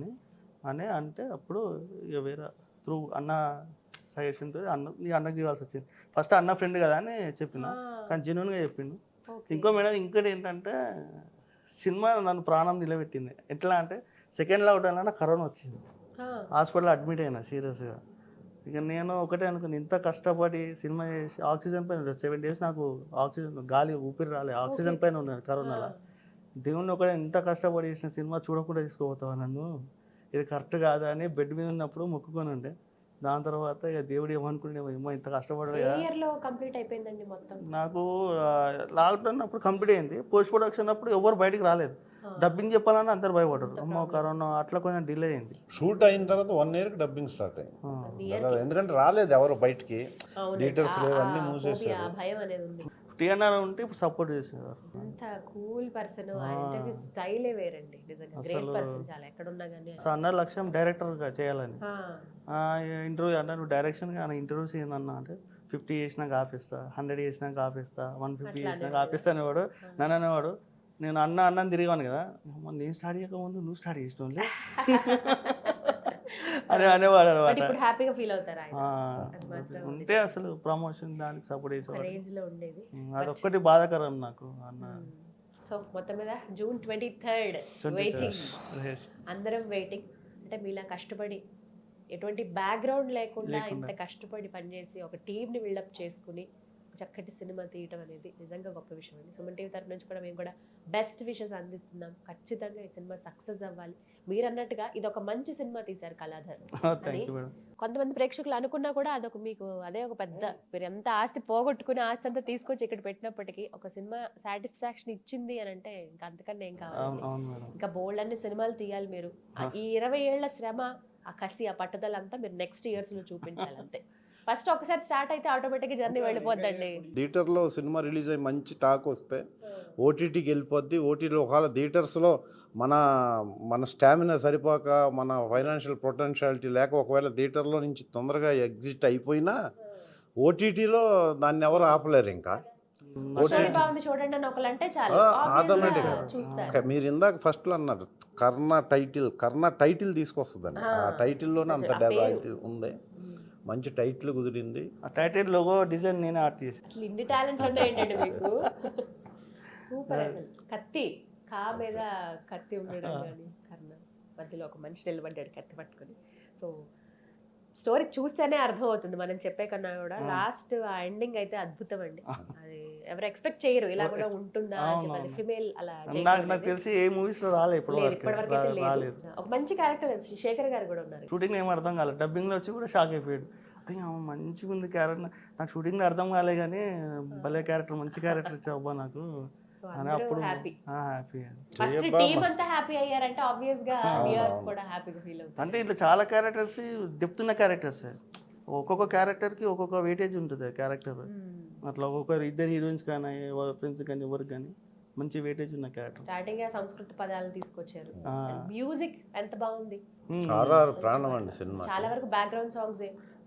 అని అంటే అప్పుడు ఇక వేరే త్రూ అన్న సజెషన్తో నీ అన్నకి ఇవ్వాల్సి వచ్చింది. ఫస్ట్ అన్న ఫ్రెండ్ కదా అని చెప్పిన, కానీ జెన్యున్గా చెప్పిండు. ఇంకో మేడం ఇంకోటి ఏంటంటే సినిమా నన్ను ప్రాణం నిలబెట్టింది. ఎట్లా అంటే సెకండ్ లాక్డౌన్లో నాకు కరోనా వచ్చింది, హాస్పిటల్లో అడ్మిట్ అయినా సీరియస్గా. ఇక నేను ఒకటే అనుకుని ఇంత కష్టపడి సినిమా చేసి ఆక్సిజన్ పైన 7 days నాకు ఆక్సిజన్ గాలి ఊపిరి రాలే, ఆక్సిజన్ పైన ఉన్నాను కరోనాలో. దేవుణ్ణి ఒకటే ఇంత కష్టపడి చేసిన సినిమా చూడకుండా తీసుకోపోతావా నన్ను, ఇది కరెక్ట్ కాదా అని బెడ్ మీద ఉన్నప్పుడు మొక్కుకొని ఉండే. దాని తర్వాత ఇక దేవుడు ఏమనుకుంటే ఏమో ఇంత కష్టపడదు కదా. ఇయర్ లో కంప్లీట్ అయిపోయిందండి మొత్తం. నాకు లాక్డౌన్ అప్పుడు కంప్లీట్ అయింది. పోస్ట్ ప్రొడక్షన్ అప్పుడు ఎవరు బయటికి రాలేదు. డబ్బింగ్ చెప్పాలని అందరు భయపడ్డారు. అమ్మో కరోనా అట్లా కొంచెం డిలే అయింది. షూట్ అయిన తర్వాత 1 year డబ్బింగ్ స్టార్ట్ అయింది. ఎందుకంటే రాలేదు ఎవరు బయటికి, థియేటర్స్ లేవు, అన్నీ మూసేసారు. భయం అనేది ఉంది. టీఎన్ఆర్ ఉంటే ఇప్పుడు సపోర్ట్ చేసేవారు. అంత కూల్ పర్సన్, ఆ ఇంటర్వ్యూ స్టైలే వేరండి, నిజంగా గ్రేట్ పర్సన్. చాలా ఎక్కడున్నా కానీ సో అన్న లక్ష్యం డైరెక్టర్గా చేయాలని. ఇంటర్వ్యూ అన్న నువ్వు డైరెక్షన్ కానీ ఇంటర్వ్యూస్ ఏందన్నా అంటే 50 చేసినాక ఆపిస్తా, 100 చేసినాక ఆపిస్తా, 150 చేసినాక ఆపిస్తా అనేవాడు. నన్ను అనేవాడు, నేను అన్నని తిరిగాను కదా, నేను స్టార్ట్ చేయకముందు నువ్వు స్టార్ట్ చేసినోళ్ళే అని అనేవాడు అనమాట. ఇప్పుడు హ్యాపీగా ఫీల్ అవుతారు ఉంటే అసలు ప్రమోషన్ దానికి సపోర్ట్ చేసేవాడు. రేంజ్ లో ఉండేది. అదొక్కటి బాధాకరం నాకు అన్న. సో మొత్తం మీద June 23rd వెయిటింగ్, అందరం వెయిటింగ్. అంటే మీలా కష్టపడి ఎటువంటి బ్యాక్గ్రౌండ్ లేకుండా ఇంత కష్టపడి పనిచేసి ఒక టీంని బిల్డప్ చేసుకుని చక్కటి సినిమా తీయటం అనేది నిజంగా గొప్ప విషయం అండి. సుమన్ టీవీ తరఫు నుంచి కూడా మేము కూడా బెస్ట్ విషెస్ అందిస్తున్నాం. ఖచ్చితంగా ఈ సినిమా సక్సెస్ అవ్వాలి. మీరు అన్నట్టుగా ఇది ఒక మంచి సినిమా తీశారు కళాధర్ అని కొంతమంది ప్రేక్షకులు అనుకున్నా కూడా అదొక మీకు అదే ఒక పెద్ద, మీరు ఎంత ఆస్తి పోగొట్టుకుని ఆస్తి అంతా తీసుకొచ్చి ఇక్కడ పెట్టినప్పటికీ ఒక సినిమా సాటిస్ఫాక్షన్ ఇచ్చింది అని అంటే ఇంకా అంతకన్నా ఏం కావాలి. ఇంకా బోల్డ్ అన్ని సినిమాలు తీయాలి మీరు. ఈ 20 ఏళ్ల శ్రమ, ఆ కసి, ఆ పట్టుదల అంతా మీరు నెక్స్ట్ ఇయర్స్ లో చూపించాలి అంతే. ఫస్ట్ ఒకసారి స్టార్ట్ అయితే ఆటోమేటిక్గా జర్నీ వెళ్ళిపోద్దండి. థియేటర్లో సినిమా రిలీజ్ అయ్యి మంచి టాక్ వస్తే ఓటీటీకి వెళ్ళిపోద్ది. ఓటీటీలో ఒకవేళ థియేటర్స్లో మన స్టామినా సరిపోక, మన ఫైనాన్షియల్ పొటెన్షియాలిటీ లేక ఒకవేళ థియేటర్లో నుంచి తొందరగా ఎగ్జిట్ అయిపోయినా ఓటీటీలో దాన్ని ఎవరు ఆపలేరు. ఇంకా చూడండి అని ఒకలంటే చాలు, ఆటోమేటిక్గా మీరు ఇందాక ఫస్ట్లో అన్నారు కర్ణ టైటిల్ తీసుకొస్తుందండి. ఆ టైటిల్లోనే అంత డెవలప్ ఉంది, మంచి టైటిల్ కుదిరింది. ఆ టైటిల్ లోగో డిజైన్ నేనే ఆర్ట్ చేసి. అసలు ఇన్ని టాలెంట్స్ ఉంటాయండి మీకు. సూపర్. అసలు కత్తి కా మీద కత్తి ఉండడం కానీ, కర్ణ మధ్యలో ఒక మనిషి నిలబడ్డాడు కత్తి పట్టుకుని. సో స్టోరీ చూస్తేనే అర్థం అవుతుంది మనం చెప్పే కన్నా కూడా. లాస్ట్ ఆ ఎండింగ్ అయితే అద్భుతం అండి. అది ఎవరు ఎక్స్పెక్ట్ చేయరు ఇలా కూడా ఉంటుందా అని చెప్పి. అది ఫిమేల్ అలా నాకు తెలిసి ఏ మూవీస్ లో రాలేదు ఇప్పటివరకు అయితే లేదు. ఒక మంచి క్యారెక్టర్ శేఖర్ గారు కూడా ఉన్నారు. షూటింగ్ ఏం అర్థం కాలేదు, డబ్బింగ్ లో వచ్చి కూడా షాక్ అయిపోయాడు. అయ్యా మంచిగా ఉంది క్యారెక్టర్, నాకు షూటింగ్ లో అర్థం కాలే కానీ భలే క్యారెక్టర్, మంచి క్యారెక్టర్ ఇచ్చావబ్బా నాకు అని. అప్పుడు హ్యాపీ. ఫస్ట్ టీమ్ అంతా హ్యాపీ అయ్యారంటే ఆబ్వియస్ గా వ్యూయర్స్ కూడా హ్యాపీగా ఫీల్ అవుతారు. అంటే ఇట్లా చాలా క్యారెక్టర్స్ డెప్త్ ఉన్న క్యారెక్టర్స్, ఒక్కొక్క క్యారెక్టర్ కి ఒక్కొక్క వెయిటేజ్ ఉంటుంది క్యారెక్టర్. అట్లా ఒక్కొక్కరు ఇద్దరు హీరోయిన్స్ కానీ ఫ్రెండ్స్ కానీ ఎవరికి కానీ మంచి వెయిటేజ్ ఉన్న క్యారెక్టర్. స్టార్టింగ్ సంస్కృత పదాలు తీసుకొచ్చారు. మ్యూజిక్ ఎంత బాగుంది, ప్రాణం అండి సినిమా. చాలా వరకు బ్యాక్గ్రౌండ్ సాంగ్స్,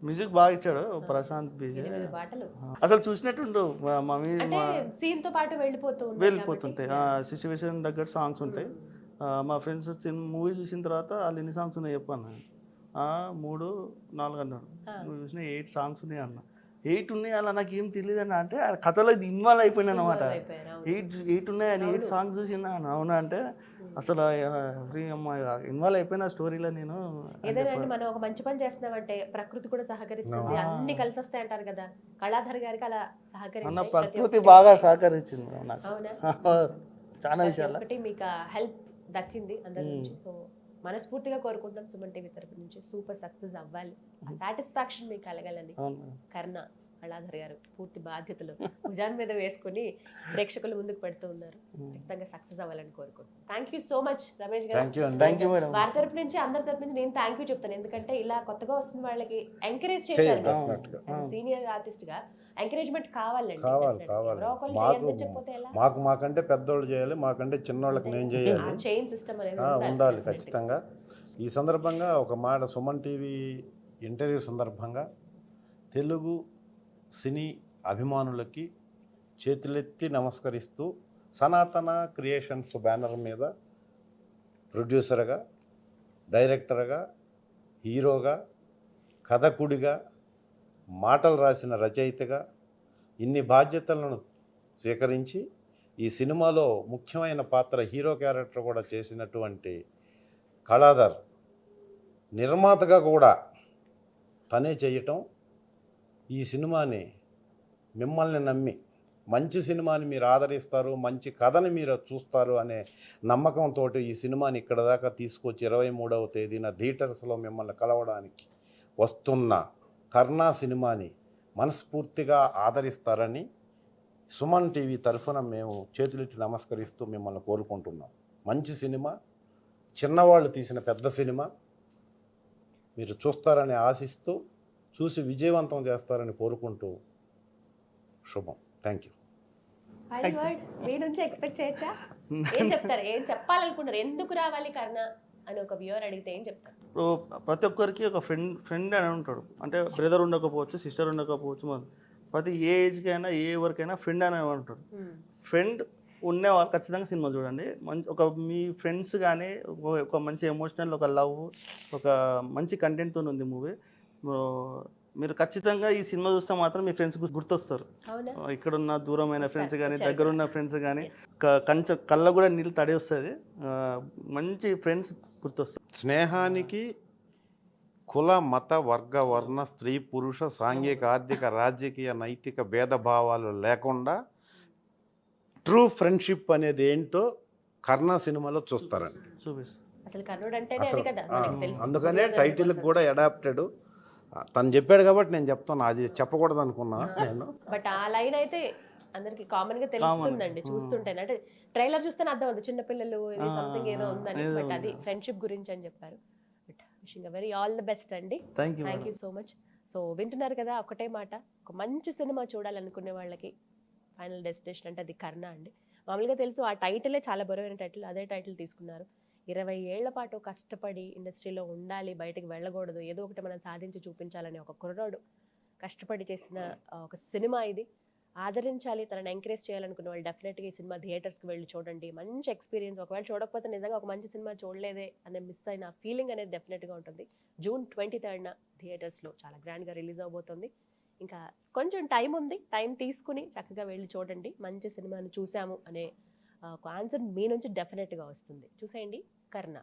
మ్యూజిక్ బాగా ఇచ్చాడు ప్రశాంత్ బీజే. పాటలు అసలు చూసినట్టు సీన్ తో పాటు వెళ్ళిపోతుంటాయి, సిచ్యువేషన్ దగ్గర సాంగ్స్ ఉంటాయి. మా ఫ్రెండ్స్ మూవీ చూసిన తర్వాత వాళ్ళు ఎన్ని సాంగ్స్ ఉన్నాయి చెప్పాను. 3, 4 అన్నాడు. నువ్వు చూసిన 8 సాంగ్స్ ఉన్నాయి అన్న. 8 ఉన్నాయి అలా నాకు ఏం తెలియదు అన్న. అంటే ఆ కథలో ఇది ఇన్వాల్వ్ అయిపోయినా అనమాట. 8 ఉన్నాయని 8 సాంగ్స్ చూసినా అవునా అంటే అసలు ఫ్రీ అమ్మ ఇన్వాల్వ్ అయిపోయిన స్టోరీలో నేను. ఏదైనా మనం ఒక మంచి పని చేస్తున్నామంటే ప్రకృతి కూడా సహకరిస్తుంది, అన్ని కలిసి వస్తాయి అంటారు కదా. కళాధర్ గారికి అలా సహకరించింది, ప్రకృతి బాగా సహకరించింది నాకు చాలా విషయాలు. ఒకటి మీకు హెల్ప్ దక్కింది అందరి నుంచి. సో మనస్ఫూర్తిగా కోరుకుంటున్నాం సుమన్ టీవీ తరపు నుంచి సూపర్ సక్సెస్ అవ్వాలి, ఆ సాటిస్ఫాక్షన్ మీకు కలగాలని. కర్ణ కళాధర్ గారు పూర్తి బాధ్యతలు భుజాన్ మీద వేసుకుని ప్రేక్షకుల ముందుకు పెడుతూ ఉన్నారు. ఖచ్చితంగా సక్సెస్ అవ్వాలని కోరుకుంటున్నాను. Thank you so much Ramesh గారు. వారి తరపు నుంచి అందరి తరపు నుంచి నేను థ్యాంక్ యూ చెప్తాను. ఎందుకంటే ఇలా కొత్తగా వస్తున్న వాళ్ళకి ఎంకరేజ్ చేశారు. సీనియర్ ఆర్టిస్ట్ గా ఎంకరేజ్మెంట్ కావాలండి. మాకంటే పెద్దోళ్ళు చేయాలి, మాకంటే చిన్నోళ్ళకి నేను చేయాలి, చైన్ సిస్టమ్ అనేది ఉండాలి ఖచ్చితంగా. ఈ సందర్భంగా ఒక మాట, సుమన్ టీవీ ఇంటర్వ్యూ సందర్భంగా తెలుగు సినీ అభిమానులకి చేతులెత్తి నమస్కరిస్తూ సనాతన క్రియేషన్స్ బ్యానర్ మీద ప్రొడ్యూసర్గా, డైరెక్టర్గా, హీరోగా, కథకుడిగా, మాటలు రాసిన రచయితగా ఇన్ని బాధ్యతలను స్వీకరించి ఈ సినిమాలో ముఖ్యమైన పాత్ర హీరో క్యారెక్టర్ కూడా చేసినటువంటి కళాధర్, నిర్మాతగా కూడా తనే చేయటం, ఈ సినిమాని మిమ్మల్ని నమ్మి మంచి సినిమాని మీరు ఆదరిస్తారు, మంచి కథని మీరు చూస్తారు అనే నమ్మకంతో ఈ సినిమాని ఇక్కడ దాకా తీసుకొచ్చి 23వ తేదీన థియేటర్స్లో మిమ్మల్ని కలవడానికి వస్తున్న కర్ణ సినిమాని మనస్ఫూర్తిగా ఆదరిస్తారని సుమన్ టీవీ తరఫున మేము చేతులెత్తి నమస్కరిస్తూ మిమ్మల్ని కోరుకుంటున్నాం. మంచి సినిమా, చిన్నవాళ్ళు తీసిన పెద్ద సినిమా మీరు చూస్తారని ఆశిస్తూ, చూసి విజయవంతం చేస్తారని కోరుకుంటూ శుభం. Thank you. ఫైనల్ వర్డ్ మీ నుంచి ఎక్స్పెక్ట్ చేయొచ్చా? ఏం చెప్తారు, ఏం చెప్పాలనుకుంటారు, ఎందుకు రావాలి కర్ణ అని ఒక వ్యూవర్ అడిగితే ఏం చెప్తారు? ఇప్పుడు ప్రతి ఒక్కరికి ఒక ఫ్రెండ్ అని ఉంటాడు. అంటే బ్రదర్ ఉండకపోవచ్చు, సిస్టర్ ఉండకపోవచ్చు, మన ప్రతి ఏ ఏజ్కి అయినా ఏ ఎవరికైనా ఫ్రెండ్ అని ఉంటాడు. ఫ్రెండ్ ఉండే వాళ్ళు ఖచ్చితంగా సినిమా చూడండి. మంచి ఒక మీ ఫ్రెండ్స్ కానీ ఒక మంచి ఎమోషనల్, ఒక లవ్, ఒక మంచి కంటెంట్తో ఉంది మూవీ. మీరు ఖచ్చితంగా ఈ సినిమా చూస్తే మాత్రం మీ ఫ్రెండ్స్ గుర్తొస్తారు. ఇక్కడున్న దూరమైన ఫ్రెండ్స్ కానీ, దగ్గరున్న ఫ్రెండ్స్ కానీ, కళ్ళ కూడా నీళ్ళు తడి వస్తుంది. మంచి ఫ్రెండ్స్ గుర్తొస్తారు. స్నేహానికి కుల, మత, వర్గ, వర్ణ, స్త్రీ, పురుష, సాంఘిక, ఆర్థిక, రాజకీయ, నైతిక భేదభావాలు లేకుండా ట్రూ ఫ్రెండ్షిప్ అనేది ఏంటో కర్ణ సినిమాలో చూస్తారండి. అసలు కర్ణుడు అంటేనే అది కదా మనకి తెలుసు. అందుకనే టైటిల్ కూడా అడాప్టెడ్. తను చెప్పాడు కాబట్టి నేను చెప్తాను, అది చెప్పకూడదు అనుకున్నా నేను. బట్ ఆ లైన్ అయితే అందరికి కామన్ గా తెలుస్తుందండి చూస్తుంటే. అంటే ట్రైలర్ చూస్తేనే అర్థం అవుతుంది చిన్నపిల్లలు ఇది సంథింగ్ ఏదో ఉందని. బట్ అది ఫ్రెండ్షిప్ గురించి అని చెప్పారు. But wishing very all the best అండి. Thank you so much. So వింటున్నారు కదా, ఒకటే మాట, ఒక మంచి సినిమా చూడాలనుకునే వాళ్ళకి ఫైనల్ డెస్టినేషన్ అంటే అది కర్ణ అండి. మామూలుగా తెలుసు ఆ టైటిలే చాలా బరువైన టైటిల్, అదే టైటిల్ తీసుకున్నారు. 20 ఏళ్ల పాటు కష్టపడి ఇండస్ట్రీలో ఉండాలి, బయటకు వెళ్ళకూడదు, ఏదో ఒకటి మనం సాధించి చూపించాలని ఒక కుర్రాడు కష్టపడి చేసిన ఒక సినిమా ఇది. ఆదరించాలి, తనని ఎంకరేజ్ చేయాలనుకున్న వాళ్ళు డెఫినెట్గా ఈ సినిమా థియేటర్స్కి వెళ్ళి చూడండి. మంచి ఎక్స్పీరియన్స్. ఒకవేళ చూడకపోతే నిజంగా ఒక మంచి సినిమా చూడలేదే అనే మిస్ అయిన ఫీలింగ్ అనేది డెఫినెట్గా ఉంటుంది. జూన్ 23న థియేటర్స్లో చాలా గ్రాండ్గా రిలీజ్ అవబోతుంది. ఇంకా కొంచెం టైం ఉంది, టైం తీసుకుని చక్కగా వెళ్ళి చూడండి. మంచి సినిమాని చూసాము అనే ఒక ఆన్సర్ మీ నుంచి డెఫినెట్గా వస్తుంది. చూసేయండి కర్ణ.